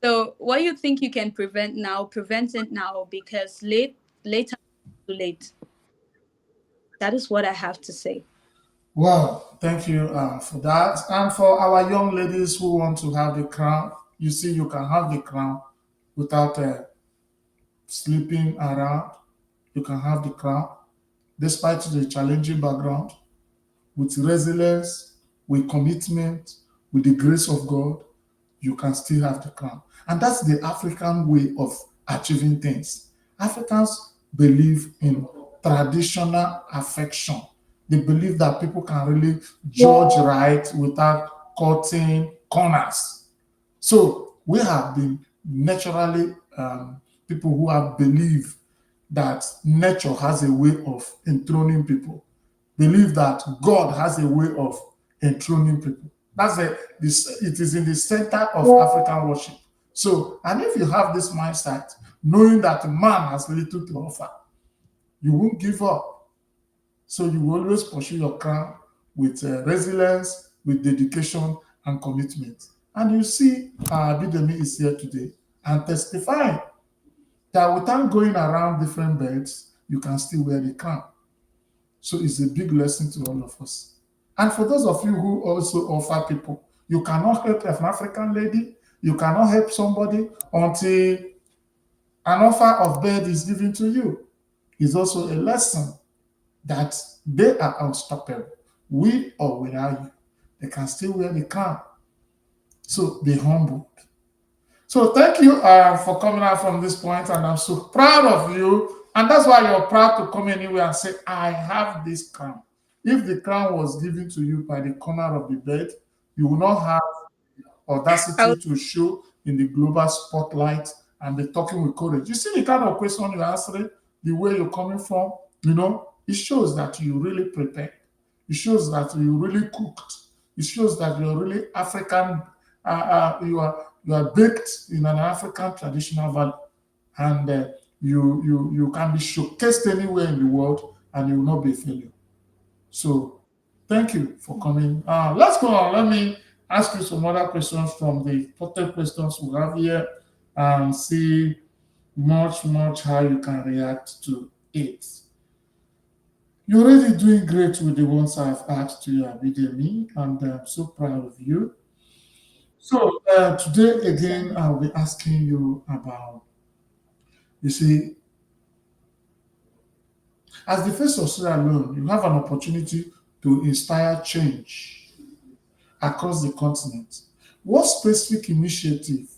So what you think you can prevent it now because later too late. That is what I have to say. Well, thank you for that. And for our young ladies who want to have the crown, you see, you can have the crown without sleeping around. You can have the crown despite the challenging background, with resilience, with commitment, with the grace of God, you can still have the crown. And that's the African way of achieving things. Africans believe in traditional affection. They believe that people can really judge right without cutting corners. So we have been naturally people who have believed that nature has a way of enthroning people, believe that God has a way of enthroning people. That's this. It is in the center of African worship. So, and if you have this mindset, knowing that man has little to offer, you won't give up. So you will always pursue your crown with resilience, with dedication and commitment. And you see, Abidemi is here today and testifying that without going around different beds, you can still wear the crown. So it's a big lesson to all of us. And for those of you who also offer people, you cannot help an African lady, you cannot help somebody until an offer of bed is given to you. It's also a lesson that they are unstoppable. With or without you, they can still wear the crown. So be humble. So thank you for coming out from this point, and I'm so proud of you. And that's why you're proud to come anywhere and say, I have this crown. If the crown was given to you by the corner of the bed, you will not have I audacity to show in the global spotlight and be talking with courage. You see the kind of question you're answering, the way you're coming from, it shows that you really prepared. It shows that you really cooked. It shows that you're really African. You are baked in an African traditional value, and you can be showcased anywhere in the world, and you will not be a failure. So, thank you for coming. Let's go on. Let me ask you some other questions from the total questions we have here, and see much how you can react to it. You're already doing great with the ones I've asked you, Abidemi, and I'm so proud of you. So today So, again, I'll be asking you about, you see, as the face of Sierra Leone, you have an opportunity to inspire change across the continent. What specific initiative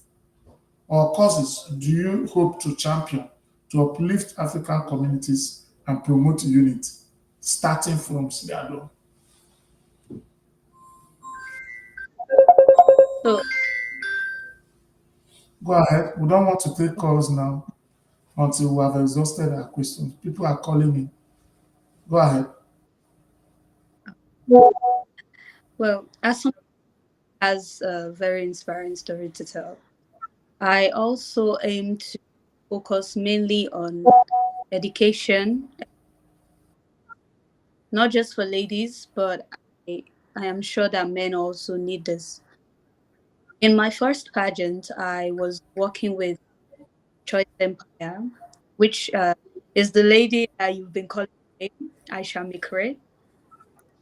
or causes do you hope to champion to uplift African communities and promote unity, starting from Sierra Leone? so Go ahead. We don't want to take calls now until we have exhausted our questions. People are calling me. Go ahead. well, as someone who has a very inspiring story to tell, I also aim to focus mainly on education, not just for ladies, but I, I am sure that men also need this. In my first pageant, I was working with Choice Empire, which is the lady that you've been calling today, Aisha Mikre.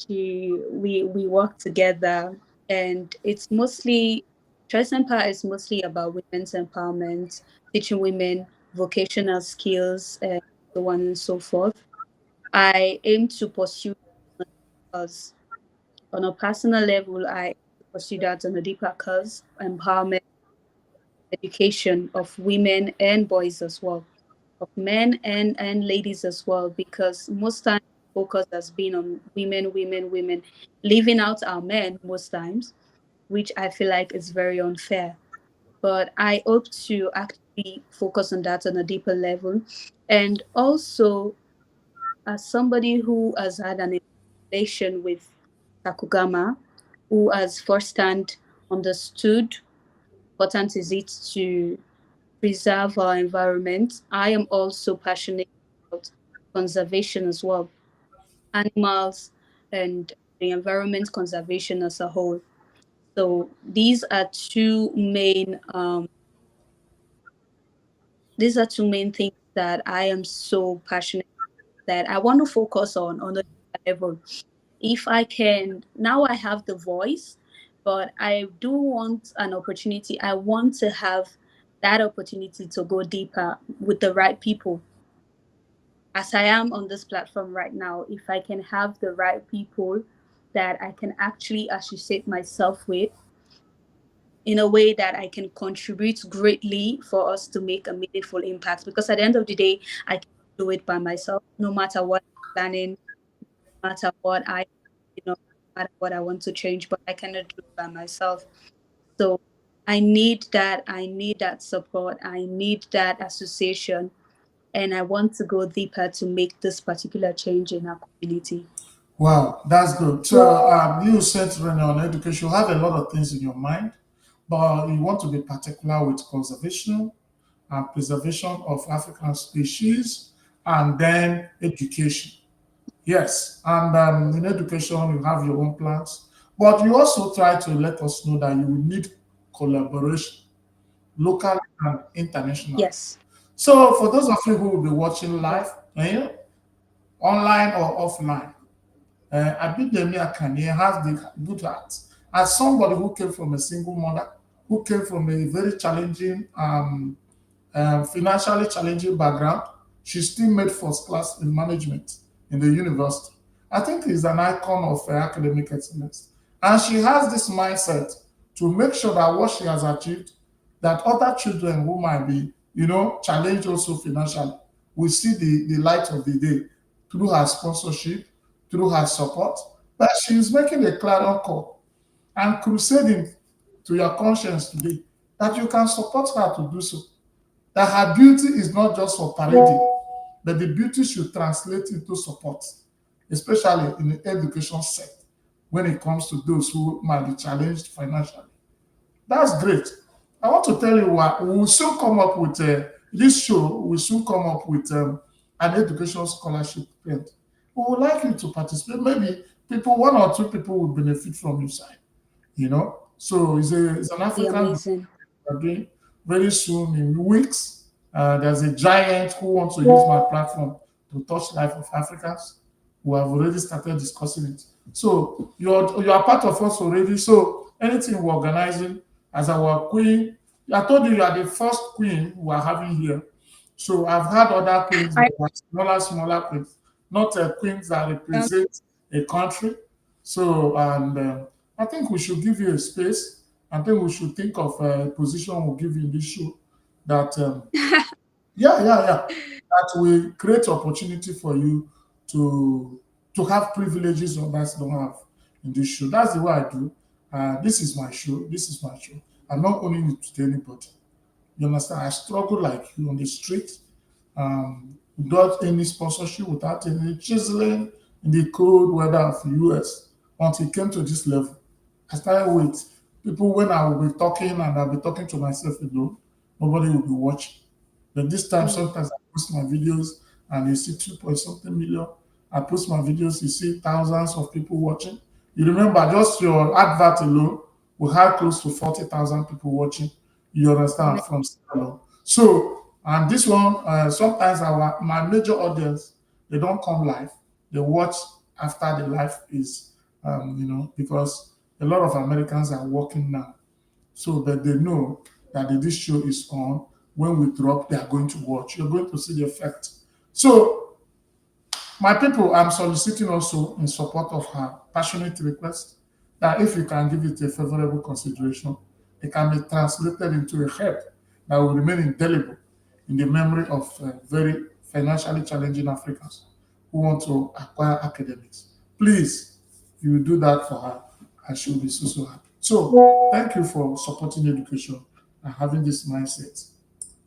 We work together, and it's mostly Choice Empire is mostly about women's empowerment, teaching women vocational skills, and so on and so forth. I aim to pursue because on a personal level, I pursue that on a deeper cause, empowerment, education of women and boys as well, of men and ladies as well, because most times focus has been on women, leaving out our men most times, which I feel like is very unfair. But I hope to actually focus on that on a deeper level. And also, as somebody who has had an relation with Takugama, who has firsthand understood what important is it to preserve our environment. I am also passionate about conservation as well, animals and the environment conservation as a whole. So these are two main things that I am so passionate that I want to focus on a level. If I can, now I have the voice, but I do want an opportunity. I want to have that opportunity to go deeper with the right people. As I am on this platform right now, if I can have the right people that I can actually associate myself with in a way that I can contribute greatly for us to make a meaningful impact. Because at the end of the day, I can do it by myself, no matter what I'm planning, no matter what no matter what I want to change, but I cannot do it by myself. So I need that support. I need that association. And I want to go deeper to make this particular change in our community. Wow, that's good. So you said when on education, you have a lot of things in your mind, but you want to be particular with conservation and preservation of African species, and then education. Yes, and in education, you have your own plans, but you also try to let us know that you will need collaboration, local and international. Yes. So, for those of you who will be watching live, online or offline, Abidemi Akannie has the good heart. As somebody who came from a single mother, who came from a very challenging financially challenging background, she still made first class in management in the university. I think is an icon of academic excellence. And she has this mindset to make sure that what she has achieved, that other children who might be, challenged also financially, will see the light of the day through her sponsorship, through her support. But she is making a clarion call and crusading to your conscience today that you can support her to do so, that her beauty is not just for parading, but the beauty should translate into support, especially in the education sector. when it comes to those who might be challenged financially. That's great. I want to tell you what we will soon come up with this show. We will soon come up with an education scholarship grant. We would like you to participate. Maybe people, one or two people will benefit from your side. You know, so it's an Be African amazing. we're doing very soon in weeks. There's a giant who wants to use my platform to touch life of Africans who have already started discussing it. So you are part of us already. So anything we're organizing as our queen, I told you you are the first queen we are having here. So I've had other queens, I but they're smaller queens, not queens that um, represent a country. So and I think we should give you a space. I think we should think of a position we'll give you in this show that yeah, that will create opportunity for you to have privileges others don't have in this show. That's the way I do. This is my show. This is my show. I'm not owning it to anybody. You understand? I struggle like you on the street, without any sponsorship, without any chiseling in the cold weather of the US until it came to this level. I started with people when I will be talking and I'll be talking to myself alone. Nobody will be watching. But this time, mm, sometimes I post my videos and you see 2 point something million. I post my videos, you see thousands of people watching. You remember just your advert alone, we had close to 40,000 people watching. You understand ama- from alone. So, and this one, sometimes my major audience, they don't come live. They watch after the live is, because a lot of Americans are working now. So that they know that this show is on. When we drop, they are going to watch. You're going to see the effect. So, my people, I'm soliciting also in support of her passionate request that if you can give it a favorable consideration, it can be translated into a help that will remain indelible in the memory of very financially challenging Africans who want to acquire academics. Please, you will do that for her, and she'll be so happy. So, thank you for supporting education and having this mindset.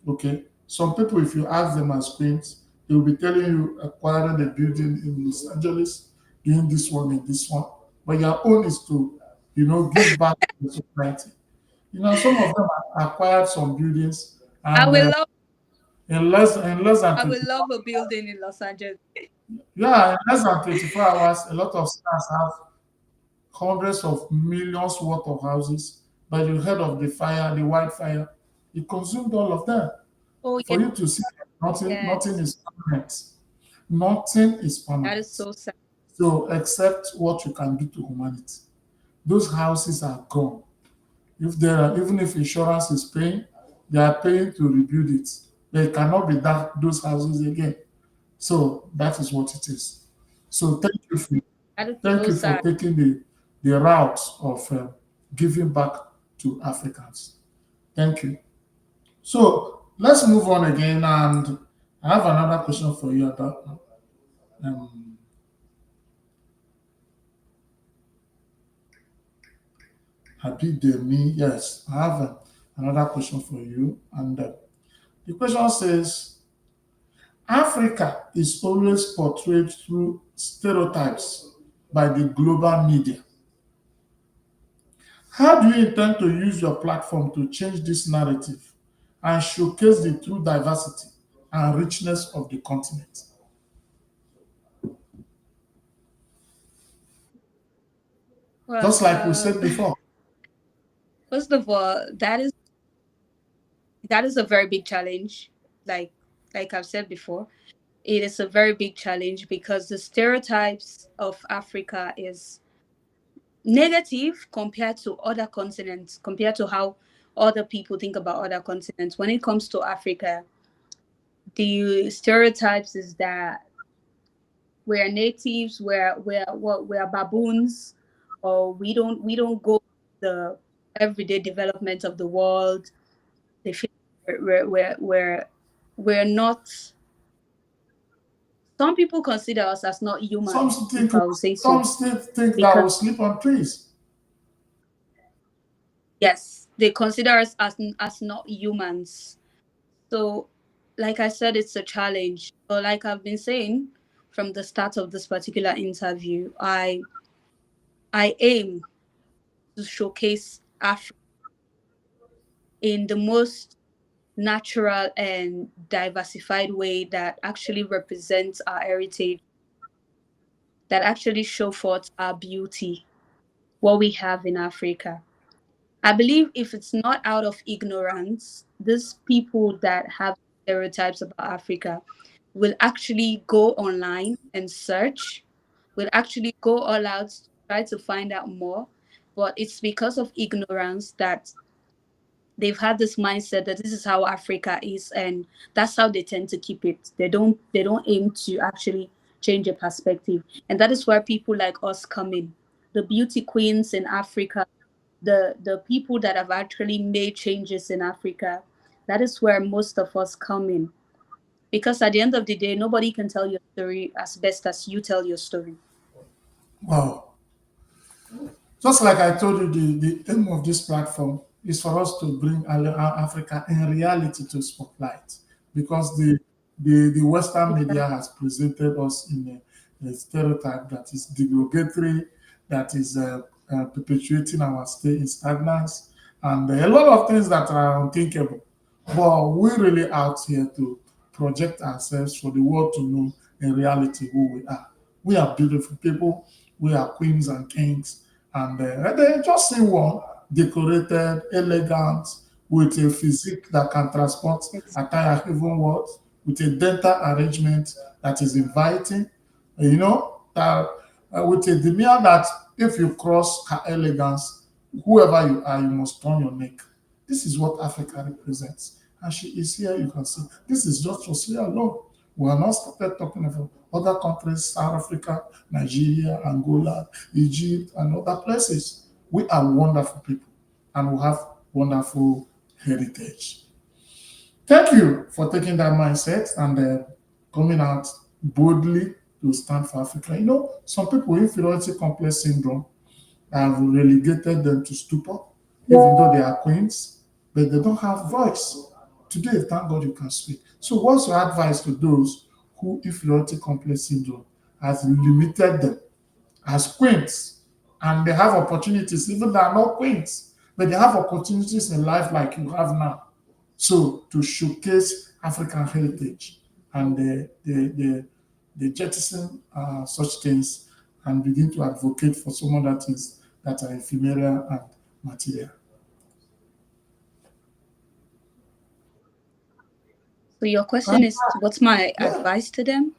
Okay. Some people, if you ask them as queens, they will be telling you acquiring a building in Los Angeles, doing this one and this one. But your own is to, give back to the society. Some of them have acquired some buildings I and will love in less than I will 24, love a building in Los Angeles. yeah, in less than 24 hours, a lot of stars have hundreds of millions worth of houses. But you heard of the fire, the wildfire, it consumed all of them. Oh For yes, you to see that nothing yes. is permanent. Nothing is That is permanent. so sad. So except what you can do to humanity. Those houses are gone. If there are, even if insurance is paying, they are paying to rebuild it. They cannot be those houses again. So that is what it is. So That is thank so you for sad. taking the route of giving back to Africans. Thank you. So let's move on again, and I have another question for you about um, Abidemi. Yes, I have another question for you, and the question says, Africa is always portrayed through stereotypes by the global media. How do you intend to use your platform to change this narrative and showcase the true diversity and richness of the continent? Well, Just like we said before. first of all, that is a very big challenge. Like like I've said before, it is a very big challenge because the stereotypes of Africa is negative compared to other continents, compared to how other people think about other continents. When it comes to Africa, the stereotypes is that we're natives, we're baboons, or we don't go the everyday development of the world. They feel we're not. Some people consider us as not Some human, think if I would say some so, still think that because we sleep on trees. yes, they consider us as not humans. So, like I said, it's a challenge. But like I've been saying from the start of this particular interview, I I aim to showcase Africa in the most natural and diversified way that actually represents our heritage, that actually show forth our beauty, what we have in Africa. I believe if it's not out of ignorance, these people that have stereotypes about Africa will actually go online and search, will actually go all out to try to find out more. But it's because of ignorance that they've had this mindset that this is how Africa is, and that's how they tend to keep it. They don't aim to actually change a perspective. And that is where people like us come in. The beauty queens in Africa, the people that have actually made changes in Africa, that is where most of us come in. Because at the end of the day, nobody can tell your story as best as you tell your story. Wow. Just like I told you, the aim of this platform is for us to bring Africa in reality to spotlight, because the Western media has presented us in a stereotype that is derogatory, that is perpetuating our stay in stagnance, and a lot of things that are unthinkable. But we're really out here to project ourselves for the world to know in reality who we are. We are beautiful people. We are queens and kings, and they just see one decorated, elegant, with a physique that can transport It's attire even words, with a dental arrangement that is inviting, that with a demeanor that if you cross her elegance, whoever you are, you must turn your neck. This is what Africa represents. And she is here, you can see. This is just for Sierra alone. We are not started talking about other countries, South Africa, Nigeria, Angola, Egypt, and other places. We are wonderful people and we have wonderful heritage. Thank you for taking that mindset and coming out boldly to stand for Africa. Some people with inferiority complex syndrome have relegated them to stupor, even though they are queens, but they don't have voice. Today, thank God you can speak. So, what's your advice to those who inferiority complex syndrome has limited them as queens, and they have opportunities, even though they are not queens, but they have opportunities in life like you have now. So, to showcase African heritage, and they jettison such things and begin to advocate for some other things that are ephemeral and material. So your question And is, what's my yeah, advice to them?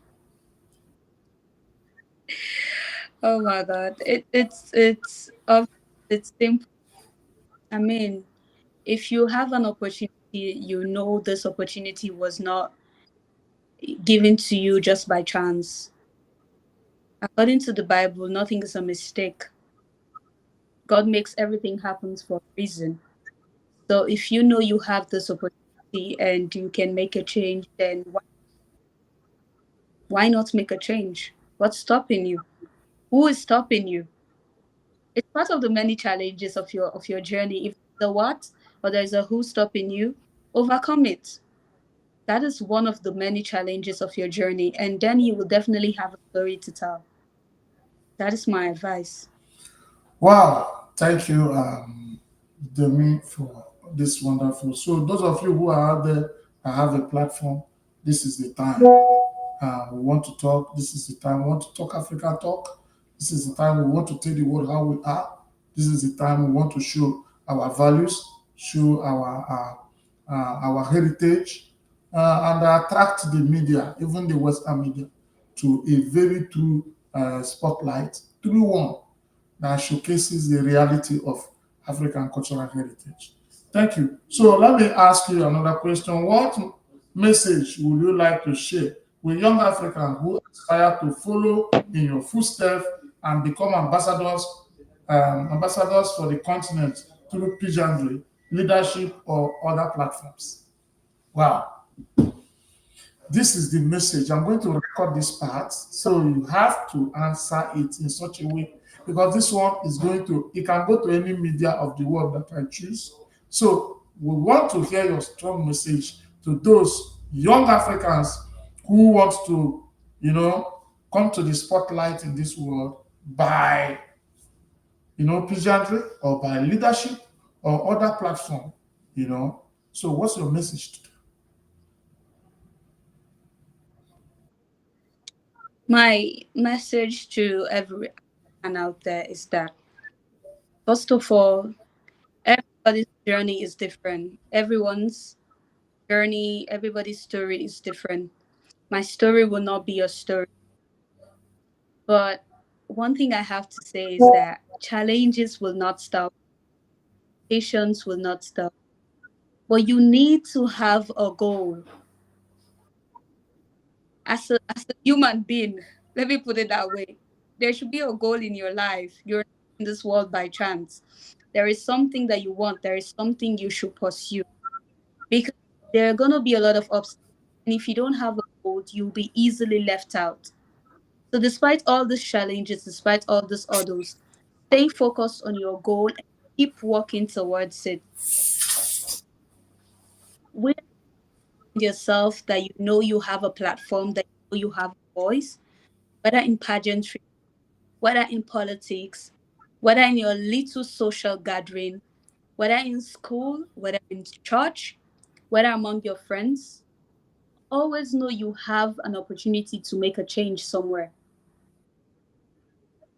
Oh my God, it's simple. I mean, if you have an opportunity, you know this opportunity was not given to you just by chance. According to the Bible, nothing is a mistake. God makes everything happen for a reason. So if you know you have this opportunity and you can make a change, then why not make a change? What's stopping you? Who is stopping you? It's part of the many challenges of your journey. If the what or there's a who stopping you, overcome it. That is one of the many challenges of your journey, and then you will definitely have a story to tell. That is my advice. wow, thank you, Demi, for this wonderful. So, those of you who are out there that have a platform, this is the time. We want to talk. This is the time. We want to talk Africa talk. This is the time we want to tell the world how we are. This is the time we want to show our values, show our heritage, and attract the media, even the Western media, to a very true spotlight, true one that showcases the reality of African cultural heritage. Thank you. So let me ask you another question. What message would you like to share with young Africans who aspire to follow in your footsteps and become ambassadors for the continent through pageantry, leadership, or other platforms? Wow. This is the message. I'm going to record this part, so you have to answer it in such a way, because this one is going to, it can go to any media of the world that I choose. So we want to hear your strong message to those young Africans who want to, come to the spotlight in this world by pageantry or by leadership or other platform, So what's your message today? My message to everyone out there is that, first of all, everybody's journey is different. Everyone's journey, everybody's story is different. My story will not be your story. But one thing I have to say is that challenges will not stop, patience will not stop. But you need to have a goal. As a human being, let me put it that way. There should be a goal in your life. You're not in this world by chance. There is something that you want. There is something you should pursue. Because there are gonna be a lot of obstacles. And if you don't have a goal, you'll be easily left out. So despite all these challenges, despite all these hurdles, stay focused on your goal and keep working towards it. With yourself that you know you have a platform, that you know you have a voice, whether in pageantry, whether in politics, whether in your little social gathering, whether in school, whether in church, whether among your friends, always know you have an opportunity to make a change somewhere.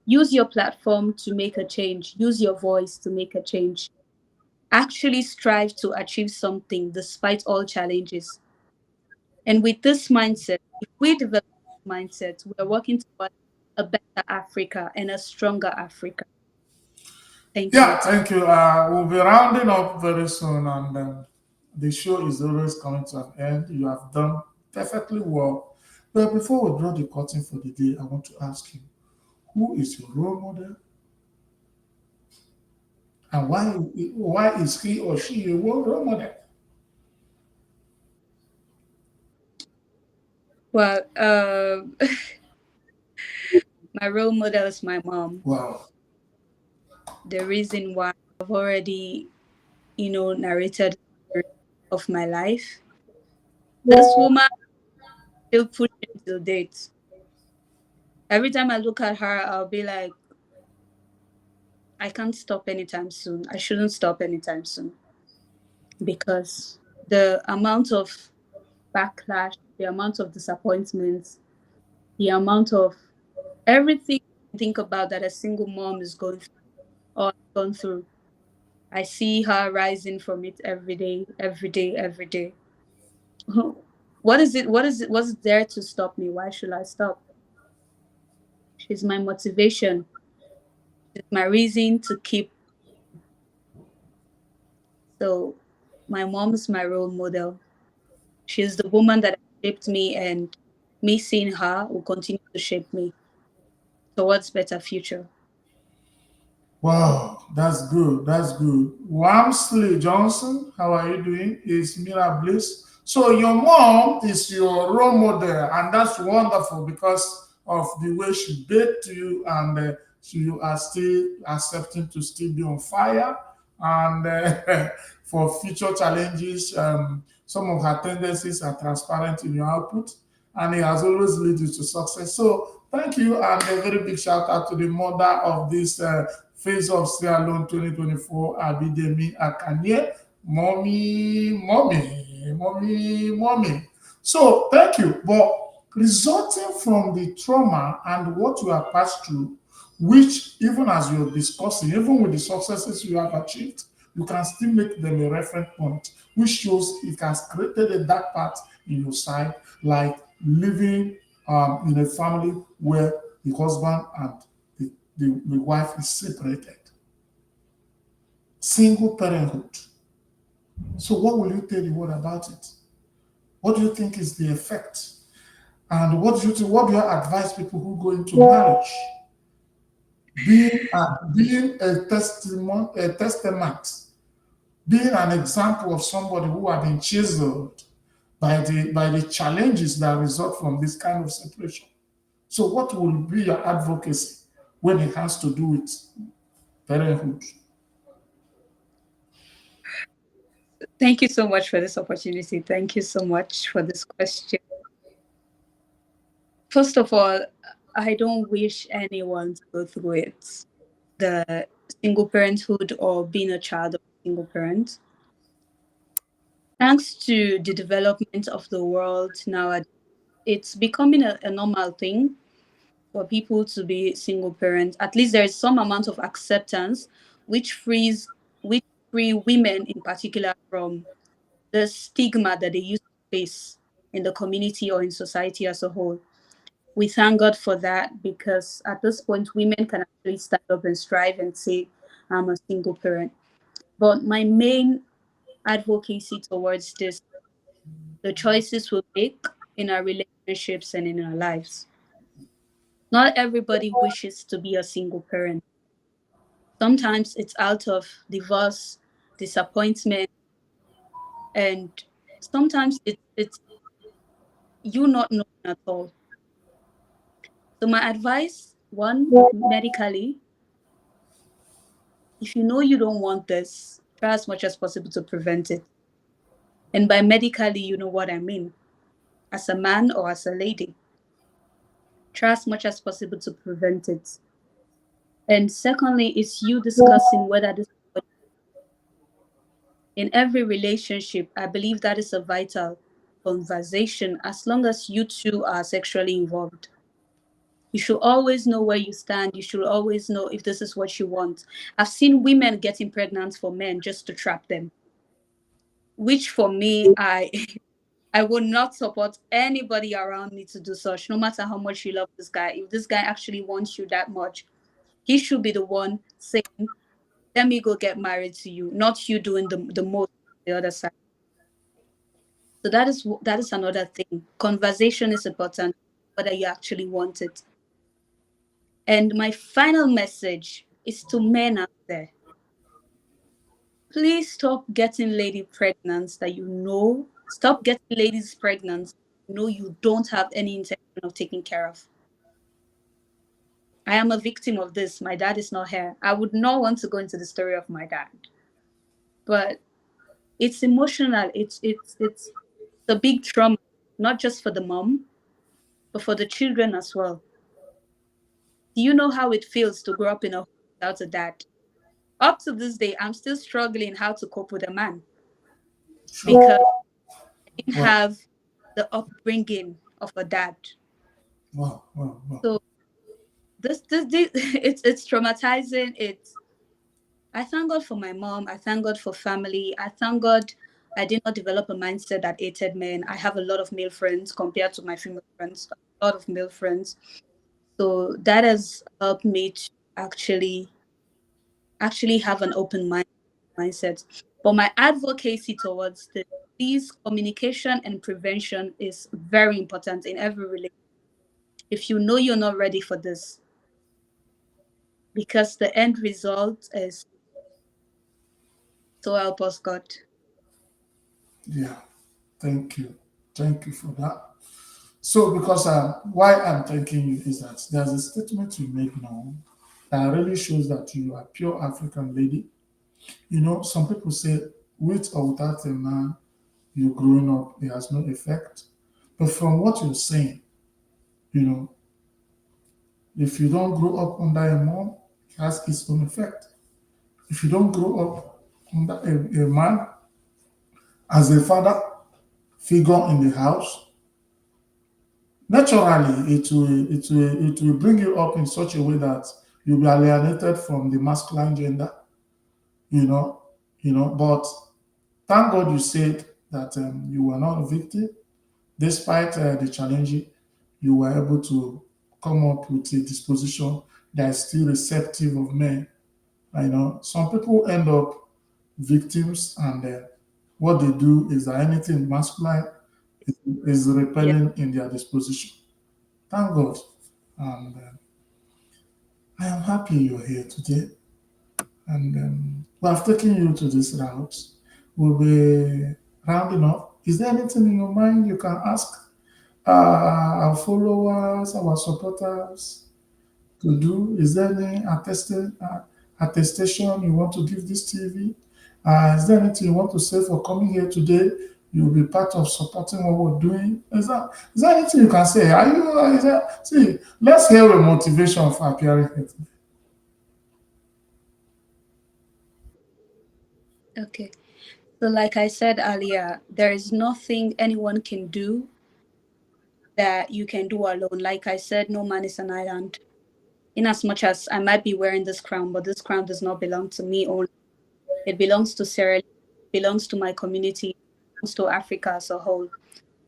Use your platform to make a change. Use your voice to make a change. Actually strive to achieve something despite all challenges. And with this mindset, if we develop this mindset, we're working towards a better Africa and a stronger Africa. Thank you. Yeah, thank you. We'll be rounding up very soon, and the show is always coming to an end. You have done perfectly well. But before we draw the curtain for the day, I want to ask you, who is your role model, and why is he or she a role model? Well, my role model is my mom. Wow. The reason why I've already, narrated the story of my life. This woman still pushing till date. Every time I look at her, I'll be like, I can't stop anytime soon. I shouldn't stop anytime soon. Because the amount of backlash, the amount of disappointments, the amount of everything you think about that a single mom is going through or has gone through. I see her rising from it every day, every day, every day. What is it? What is it? What's there to stop me? Why should I stop? She's my motivation. She's my reason to keep. So, my mom's my role model. She's the woman that shaped me, and me seeing her will continue to shape me towards better future. Wow, that's good. That's good. Wamsley Johnson, how are you doing? Is Mira Bliss. So your mom is your role model, and that's wonderful because of the way she baked to you, and you are still accepting to still be on fire. And for future challenges, some of her tendencies are transparent in your output, and it has always led you to success. So thank you, and a very big shout out to the mother of this. Face of Sierra Leone 2024, Abidemi Akannie. Mommy. So thank you. But resulting from the trauma and what you have passed through, which even as you're discussing, even with the successes you have achieved, you can still make them a reference point, which shows it has created a dark part in your side, like living in a family where the husband and the wife is separated. Single parenthood. So, what will you tell the world about it? What do you think is the effect? And what do you think, what do you advise people who go into marriage? Being a testament, being an example of somebody who have been chiseled by the challenges that result from this kind of separation. So, what will be your advocacy when it has to do with parenthood? Thank you so much for this opportunity. Thank you so much for this question. First of all, I don't wish anyone to go through it. The single parenthood or being a child of a single parent. Thanks to the development of the world nowadays, it's becoming a normal thing for people to be single parents. At least there is some amount of acceptance, which frees which free women in particular from the stigma that they used to face in the community or in society as a whole. We thank God for that, because at this point women can actually stand up and strive and say, I'm a single parent. But my main advocacy towards this, the choices we make in our relationships and in our lives. Not everybody wishes to be a single parent. Sometimes it's out of divorce, disappointment, and sometimes it's you not knowing at all. So my advice, one, medically, if you know you don't want this, try as much as possible to prevent it. And by medically, you know what I mean. As a man or as a lady, try as much as possible to prevent it. And secondly, it's you discussing whether this, in every relationship, I believe that is a vital conversation as long as you two are sexually involved. You should always know where you stand. You should always know if this is what you want. I've seen women getting pregnant for men just to trap them, which for me, I would not support anybody around me to do such, no matter how much you love this guy. If this guy actually wants you that much, he should be the one saying, let me go get married to you, not you doing the most on the other side. So that is another thing. Conversation is important, whether you actually want it. And my final message is to men out there. Please stop getting lady pregnant that you know. Stop getting ladies pregnant you know you don't have any intention of taking care of. I am a victim of this. My dad is not here. I would not want to go into the story of my dad. But it's emotional. It's a big trauma, not just for the mom, but for the children as well. Do you know how it feels to grow up in a home without a dad? Up to this day, I'm still struggling how to cope with a man because I didn't Wow, have the upbringing of a dad. wow, wow, wow. So this it's traumatizing. I thank God for my mom. I thank God for family. I thank God I did not develop a mindset that hated men. I have a lot of male friends compared to my female friends. A lot of male friends. So that has helped me to actually have an open mindset. But my advocacy towards this, please, communication and prevention is very important in every relationship. If you know you're not ready for this, because the end result is, so help us God. Yeah, thank you. Thank you for that. So, because why I'm thanking you is that there's a statement you make now that really shows that you are pure African lady. You know, some people say, with or without a man, you growing up, it has no effect. But from what you're saying, you know, if you don't grow up under a mom, it has its own effect. If you don't grow up under a man as a father figure in the house, naturally it will bring you up in such a way that you'll be alienated from the masculine gender, you know, But thank God you said that you were not a victim, despite the challenge, you were able to come up with a disposition that is still receptive of men. You know, some people end up victims, and what they do is that anything masculine is Yeah. repelling in their disposition. Thank God. And I am happy you're here today. And we have taken you to this route. We'll be rounding up. Is there anything in your mind you can ask our followers, our supporters to do? Is there any attestation you want to give this TV? Is there anything you want to say for coming here today? You'll be part of supporting what we're doing. Is there anything you can say? See, let's hear a motivation for appearing here today. Okay. So, like I said earlier, there is nothing anyone can do that you can do alone. Like I said, no man is an island. In as much as I might be wearing this crown, but this crown does not belong to me only. It belongs to Sierra Leone, it belongs to my community, it belongs to Africa as a whole.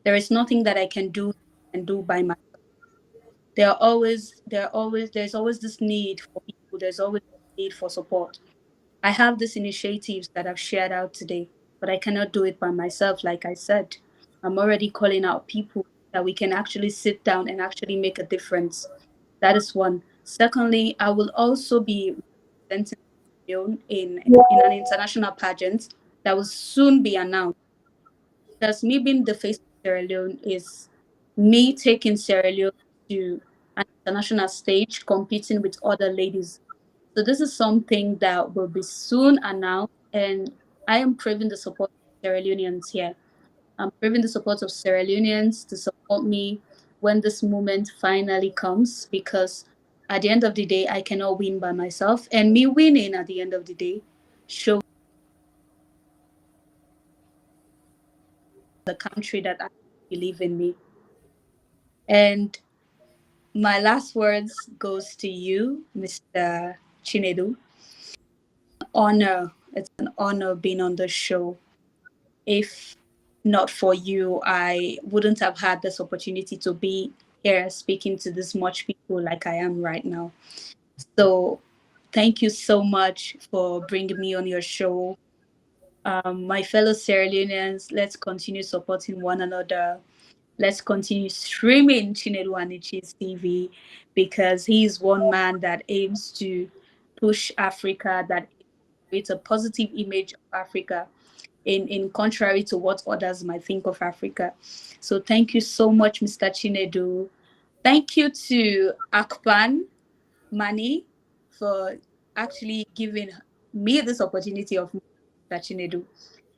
There is nothing that I can do and do by myself. There's always this need for people. There's always need for support. I have these initiatives that I've shared out today, but I cannot do it by myself. Like I said, I'm already calling out people that we can actually sit down and actually make a difference. That is one. Secondly, I will also be representing Sierra Leone in an international pageant that will soon be announced. Because me being the face of Sierra Leone is me taking Sierra Leone to an international stage, competing with other ladies. So this is something that will be soon announced, and I am craving the support of Sierra Leoneans here. I'm craving the support of Sierra Leoneans to support me when this moment finally comes, because at the end of the day, I cannot win by myself, and me winning at the end of the day shows the country that I believe in me. And my last words goes to you, Mr. Chinedu. Honor. It's an honor being on the show. If not for you, I wouldn't have had this opportunity to be here speaking to this much people like I am right now. So thank you so much for bringing me on your show. My fellow Sierra Leoneans, let's continue supporting one another. Let's continue streaming Chinedu Anichi's TV, because he is one man that aims to push Africa, that creates a positive image of Africa, in contrary to what others might think of Africa. So thank you so much, Mr. Chinedu. Thank you to Akpan Mani for actually giving me this opportunity of Mr. Chinedu.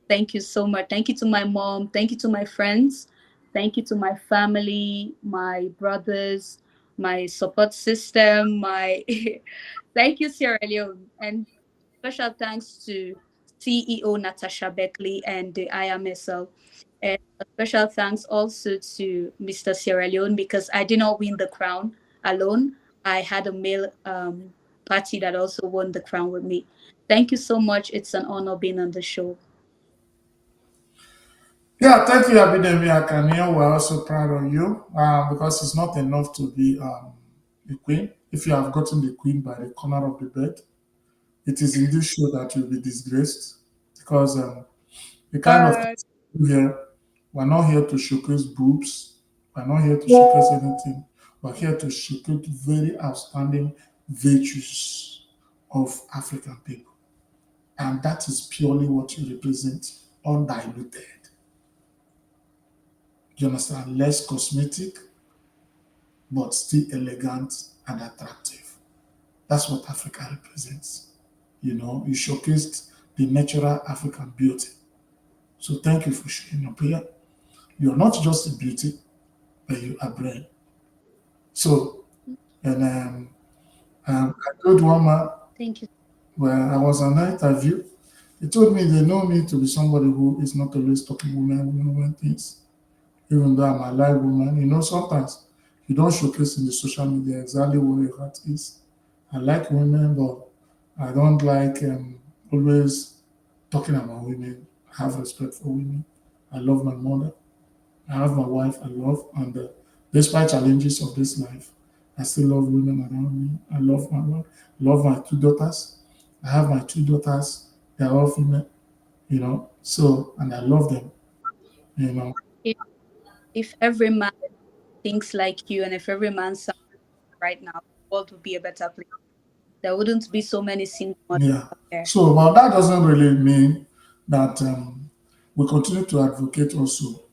Thank you so much. Thank you to my mom. Thank you to my friends. Thank you to my family, my brothers, my support system, my thank you, Sierra Leone. And special thanks to CEO Natasha Beckley and the IMSL. And a special thanks also to Mr. Sierra Leone, because I did not win the crown alone. I had a male party that also won the crown with me. Thank you so much. It's an honor being on the show. Yeah, thank you, Abidemi Akannie. We're also proud of you because it's not enough to be a queen. If you have gotten the queen by the corner of the bed, it is in this show that you'll be disgraced because the kind of Uh, things we do here, we're not here to showcase boobs. We're not here to showcase anything. We're here to showcase very outstanding virtues of African people. And that is purely what you represent, undiluted. You understand? Less cosmetic, but still elegant and attractive. That's what Africa represents. You know, you showcased the natural African beauty. So thank you for showing up here. You're not just a beauty, but you are brain. So, and I told one man thank you. when I was on an interview, he told me they know me to be somebody who is not always talking women things, even though I'm a live woman. You know, sometimes you don't showcase in the social media exactly what your heart is. I like women, but I don't like always talking about women. I have respect for women. I love my mother. I have my wife I love, and despite challenges of this life, I still love women around me. I love my wife, love my two daughters. I have my two daughters. They're all female, you know. So, and I love them, you know. If, if every man thinks like you, and if every man sounds right now, the world would be a better place. There wouldn't be so many single mothers Yeah. out there. So, but that doesn't really mean that we continue to advocate also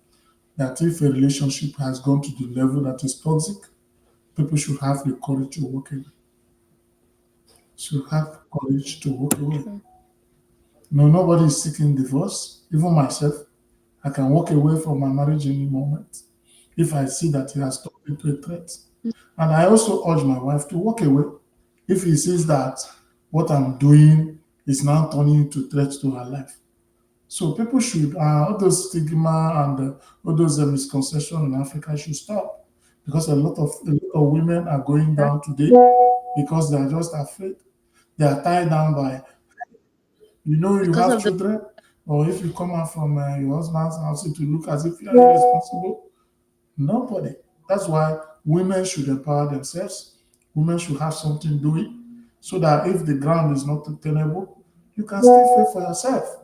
that if a relationship has gone to the level that is toxic, people should have the courage to walk away. Should have courage to walk away. True. No, nobody is seeking divorce. Even myself, I can walk away from my marriage any moment if I see that he has turned into a threat. And I also urge my wife to walk away if he sees that what I'm doing is now turning into threat to her life. So people should, all those stigma and all those misconceptions in Africa should stop, because a lot of women are going down today because they are just afraid. They are tied down by, you because have of the children, or if you come out from your husband's house to look as if you are irresponsible. Nobody. That's why women should empower themselves. Women should have something doing, so that if the ground is not tenable, you can still fend for yourself.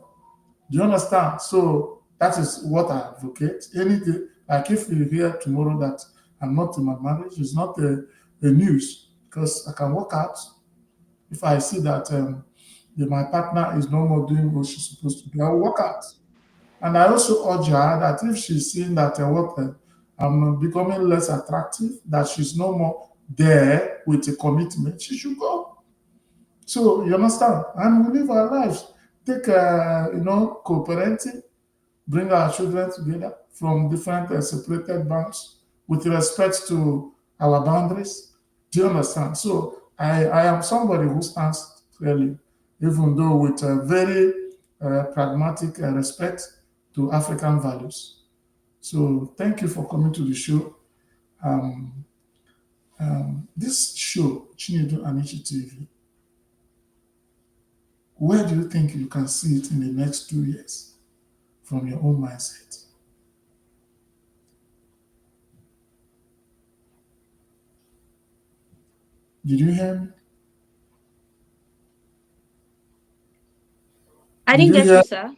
Do you understand? So that is what I advocate. Anything like, if you hear tomorrow that I'm not in my marriage, it's not a news, because I can work out. If I see that my partner is no more doing what she's supposed to do, I will work out. And I also urge her that if she's seeing that I'm becoming less attractive, that she's no more there with a commitment, she should go. So you understand? And we live our lives. Take co-parenting, bring our children together from different separated bands with respect to our boundaries. Do you understand? So I am somebody who stands clearly, even though with a very pragmatic respect to African values. So thank you for coming to the show. Um, this show, Chinedu Anichi TV, where do you think you can see it in the next 2 years from your own mindset? Did you hear me? I Did didn't you get you, hear? sir.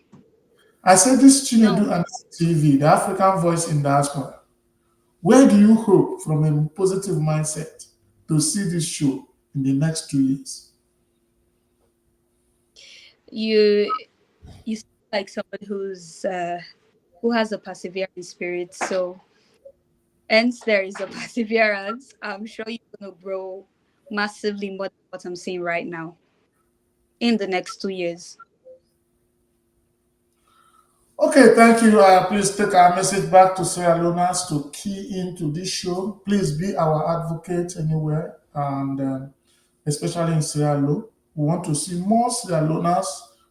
I said this Chinedu No. Anichi TV, the African voice in diaspora. Where do you hope from a positive mindset to see this show in the next 2 years? You you seem like somebody who has a persevering spirit. So hence there is a perseverance. I'm sure you're gonna grow massively more than what I'm seeing right now in the next 2 years. Okay, thank you. Please take our message back to Sierra Leoneans to key into this show. Please be our advocate anywhere, and especially in Sierra Leone. We want to see more Sierra Leoneans.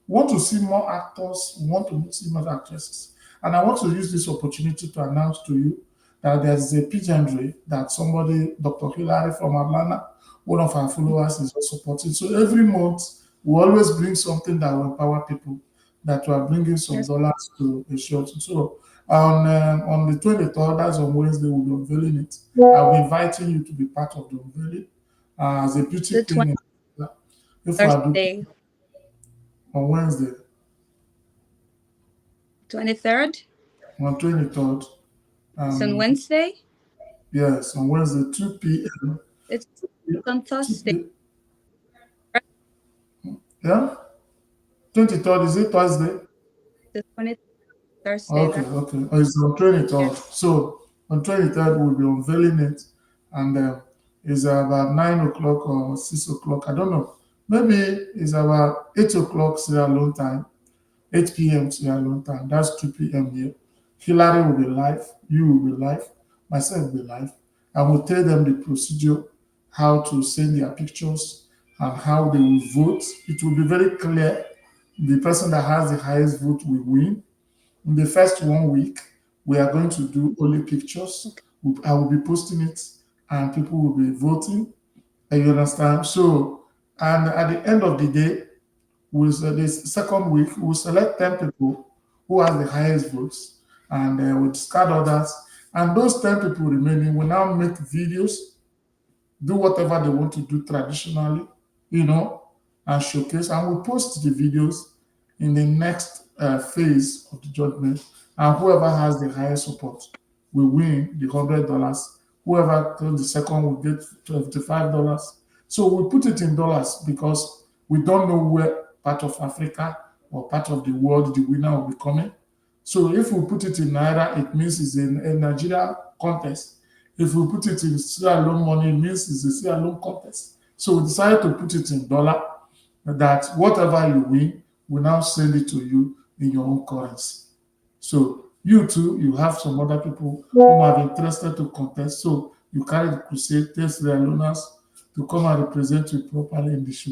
We want to see more actors. We want to see more actresses. And I want to use this opportunity to announce to you that there's a pageantry that somebody, Dr. Hilary from Atlanta, one of our followers, is also supporting. So every month, we always bring something that will empower people, that we are bringing some Yes. dollars to a short. So on the 23rd, that's on Wednesday, we'll be unveiling it. I'll be inviting you to be part of the unveiling as a beauty The queen. If I do Thursday, on Wednesday, 23rd. on 23rd, It's on um, Wednesday. yes, on Wednesday, 2 p.m. It's on 2 Thursday. p.m. Yeah, 23rd, is it Thursday? The 23rd Thursday. Okay, okay. Oh, it's on 23rd. Yes. So on 23rd, we'll be unveiling it, and it's about 9 o'clock or 6 o'clock. I don't know. Maybe it's about 8 o'clock Sierra Leone time, 8 p.m. Sierra Leone time. That's 2 p.m. here. Hillary will be live. You will be live. Myself will be live. I will tell them the procedure, how to send their pictures, and how they will vote. It will be very clear. The person that has the highest vote will win. In the first 1 week, we are going to do only pictures. I will be posting it, and people will be voting. You understand? So, and at the end of the day, with this second week, we'll select 10 people who have the highest votes, and we'll discard others. And those 10 people remaining will now make videos, do whatever they want to do traditionally, and showcase. And we'll post the videos in the next phase of the judgment. And whoever has the highest support will win the $100. Whoever comes the second will get $25. So we put it in dollars because we don't know where part of Africa or part of the world the winner will be coming. So if we put it in Naira, it means it's a Nigeria contest. If we put it in Sierra Leone money, it means it's a Sierra Leone contest. So we decided to put it in dollar, that whatever you win, we now send it to you in your own currency. So you too, you have some other people who are interested to contest. So you carry the crusade, test their learners to come and represent you properly in the show.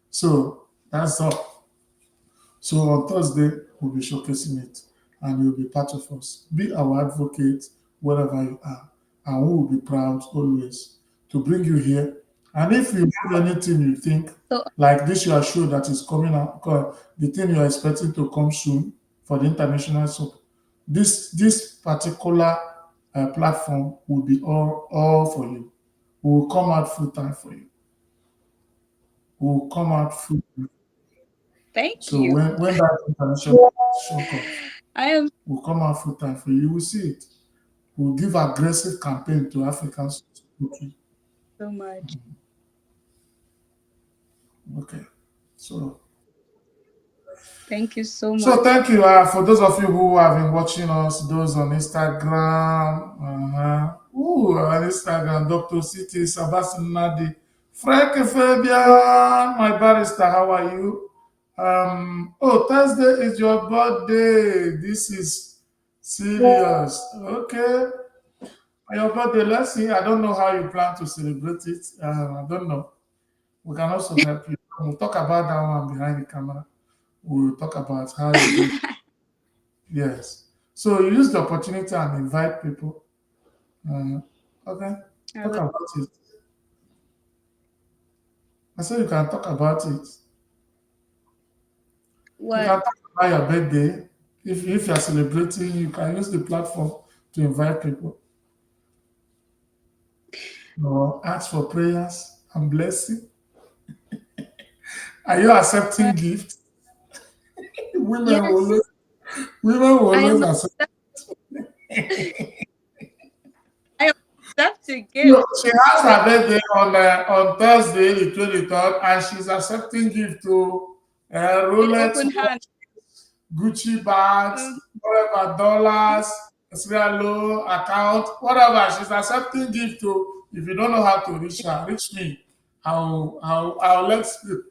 So that's all. So on Thursday, we'll be showcasing it and you'll be part of us. Be our advocate wherever you are. And we will be proud always to bring you here. And if you have anything you think, So like this your show that is coming out, the thing you are expecting to come soon for the international soap, this particular platform will be all for you. We will come out full time for you. We will come out full. thank So you. when that international show comes, I am will come out full time for you. You will see it. We'll give aggressive campaign to Africans. Okay. so much. Okay. So Thank you so so much. thank you for those of you who have been watching us, those on Instagram. Ooh, on Instagram, Dr. City, Sebastian Nadi, Frank Fabian, my barrister, how are you? Oh, Thursday is your birthday. This is serious. Okay. Your birthday, let's see. I don't know how you plan to celebrate it. I don't know. We can also help you. We'll talk about that one behind the camera. We'll talk about how you do. Yes. So you use the opportunity and invite people. Uh, okay. I Talk will. about it. I said you can talk about it. You What? can talk about your birthday. If you're celebrating, you can use the platform to invite people. Or ask for prayers and blessing. Are you accepting What? gifts? Women will Yes, always, women will I always am. accept. I am accepting No, gift. she has her birthday on Thursday, the 23rd, and she's accepting gift to With Rolex, open hand. Gucci bags, Um, whatever, dollars, Sierra account, whatever. She's accepting gift to. If you don't know how to reach her, reach me. I'll let you.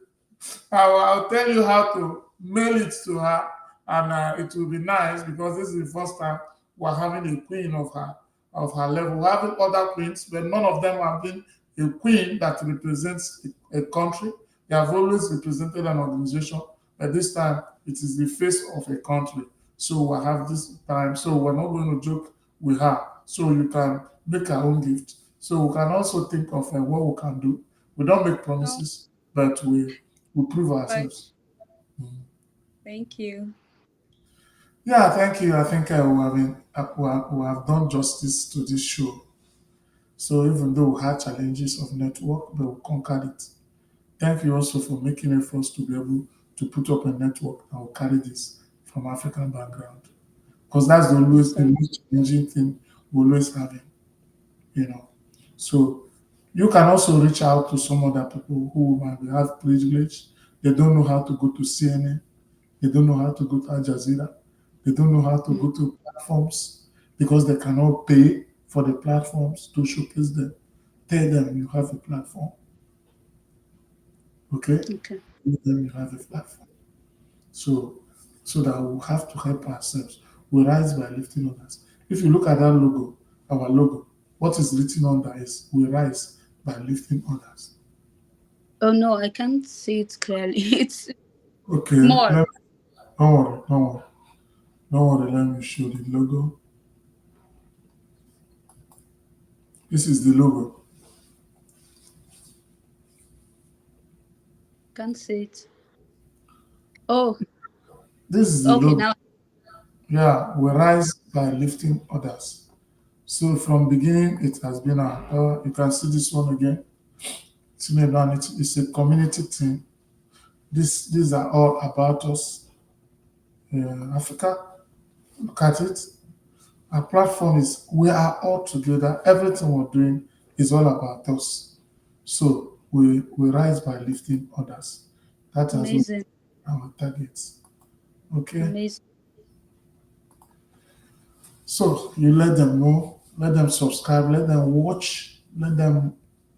I'll tell you how to mail it to her, and it will be nice because this is the first time we're having a queen of her level. We're having other queens, but none of them have been a queen that represents a country. They have always represented an organization, but this time it is the face of a country. So we have this time. So we're not going to joke with her. So you can make her own gift. So we can also think of what we can do. We don't make no, promises, but we prove ourselves. much. Thank you. Yeah, thank you. I think we have done justice to this show. So even though we had challenges of network, but we conquered it. Thank you also for making efforts to be able to put up a network that will carry this from African background. Because that's the Okay. most challenging thing we always having, you know. So you can also reach out to some other people who might have privilege. They don't know how to go to CNN. They don't know how to go to Al Jazeera. They don't know how to Mm, go to platforms because they cannot pay for the platforms to showcase them. Tell them you have a platform, okay? okay. Tell them you have a platform. So, so that we have to help ourselves. We rise by lifting others. If you look at that logo, our logo, what is written under is we rise by lifting others. Oh no, I can't see it clearly. It's Okay, small. don't worry, don't worry, don't worry. Let me show the logo. This is the logo. Can't see it. Oh, This is the okay. logo. Now, Yeah, we rise by lifting others. So from beginning, it has been you can see this one again. Chinedu Anichi is a community team. These are all about us. Africa, look at it. Our platform is we are all together. Everything we're doing is all about us. So we rise by lifting others. That has been amazing, our targets. Okay. amazing. So you let them know, let them subscribe, let them watch, let them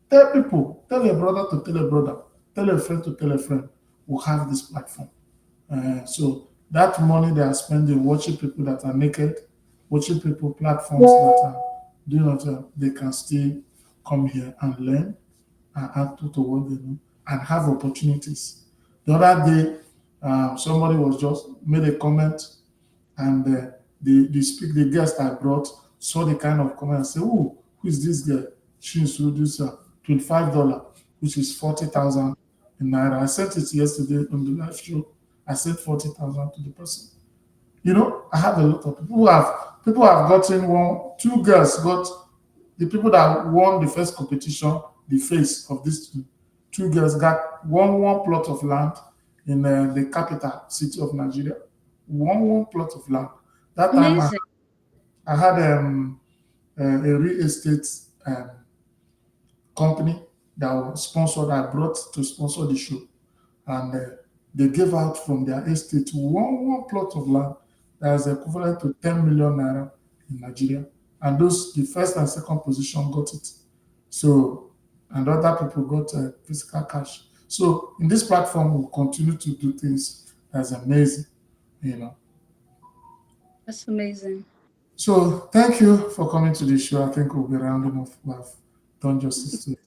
tell people, tell a brother to tell a brother, tell a friend to tell a friend who have this platform. So that money they are spending watching people that are naked, watching people platforms that are doing not, they can still come here and learn and add to what they know and have opportunities. The other day, Somebody was just made a comment, and the guest I brought saw the kind of comment and said, "Oh, who is this girl? She introduced her $25, which is 40,000 in naira." I sent it yesterday on the live show. I sent 40,000 to the person. I have a lot of people have gotten one. Two girls got the people that won the first competition. The face of these two girls got one plot of land in the capital city of Nigeria. One plot of land. That time Amazing. I had a real estate um, company that was sponsored. I brought to sponsor the show, and they gave out from their estate one plot of land that is equivalent to 10 million naira in Nigeria. And those the first and second position got it. So and other people got physical cash. So in this platform, we'll continue to do things that's amazing, you know. That's amazing. So thank you for coming to the show. I think we'll be rounding off. We have done justice to it.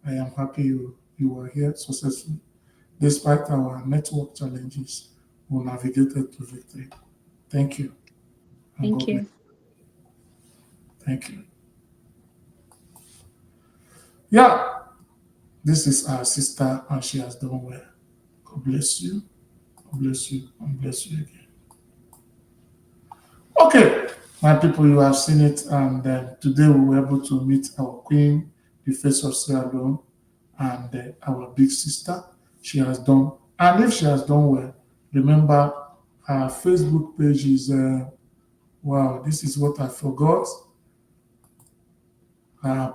I am happy you were here successfully. Despite our network challenges, we navigated to victory. Thank you. And Thank God bless. you. Thank you. Yeah, this is our sister, and she has done well. God bless you. God bless you. And bless you again. Okay, my people, you have seen it, and today we were able to meet our queen, the face of Sierra Leone, and our big sister. She has done, and if she has done well, remember her Facebook page is wow. This is what I forgot.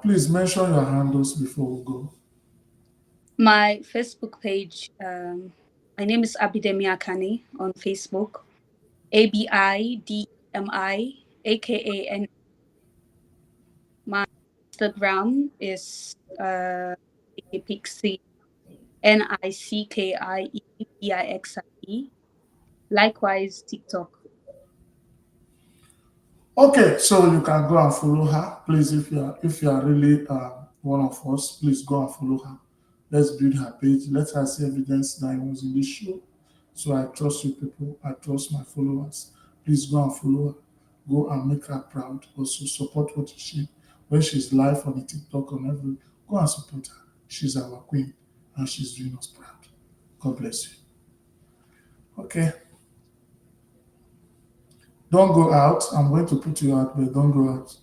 Please mention your handles before we go. My Facebook page, my name is Abidemi Akannie on Facebook. ABIDMI, AKAN. My Instagram is Pixie, NICKIEPIXIE. Likewise, TikTok. Okay, so you can go and follow her, please. If you are really one of us, please go and follow her. Let's build her page. Let her see evidence that I was in this show. So I trust you people. I trust my followers. Please go and follow her. Go and make her proud. Also support what she when she's live on the TikTok on every. Go and support her. She's our queen, and she's doing us proud. God bless you. Okay, don't go out. I'm going to put you out, but don't go out.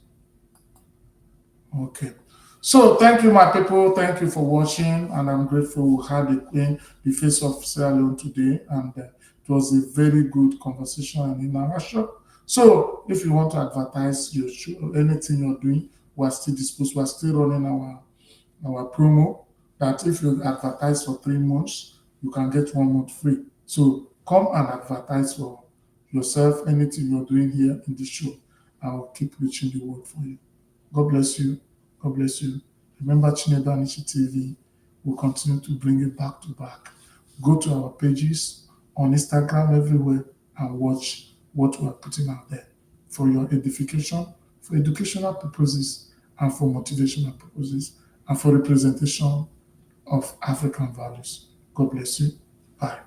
Okay. So thank you, my people. Thank you for watching, and I'm grateful we had the queen, the face of Sierra Leone today, and it was a very good conversation and interaction. So if you want to advertise your show or anything you're doing, we're still disposed. We're still running our promo that if you advertise for 3 months, you can get 1 month free. So come and advertise for yourself, anything you're doing here in the show. I will keep reaching the word for you. God bless you. God bless you. Remember Chinedu Anichi TV. We'll continue to bring it back to back. Go to our pages on Instagram everywhere and watch what we are putting out there for your edification, for educational purposes, and for motivational purposes, and for representation of African values. God bless you. Bye.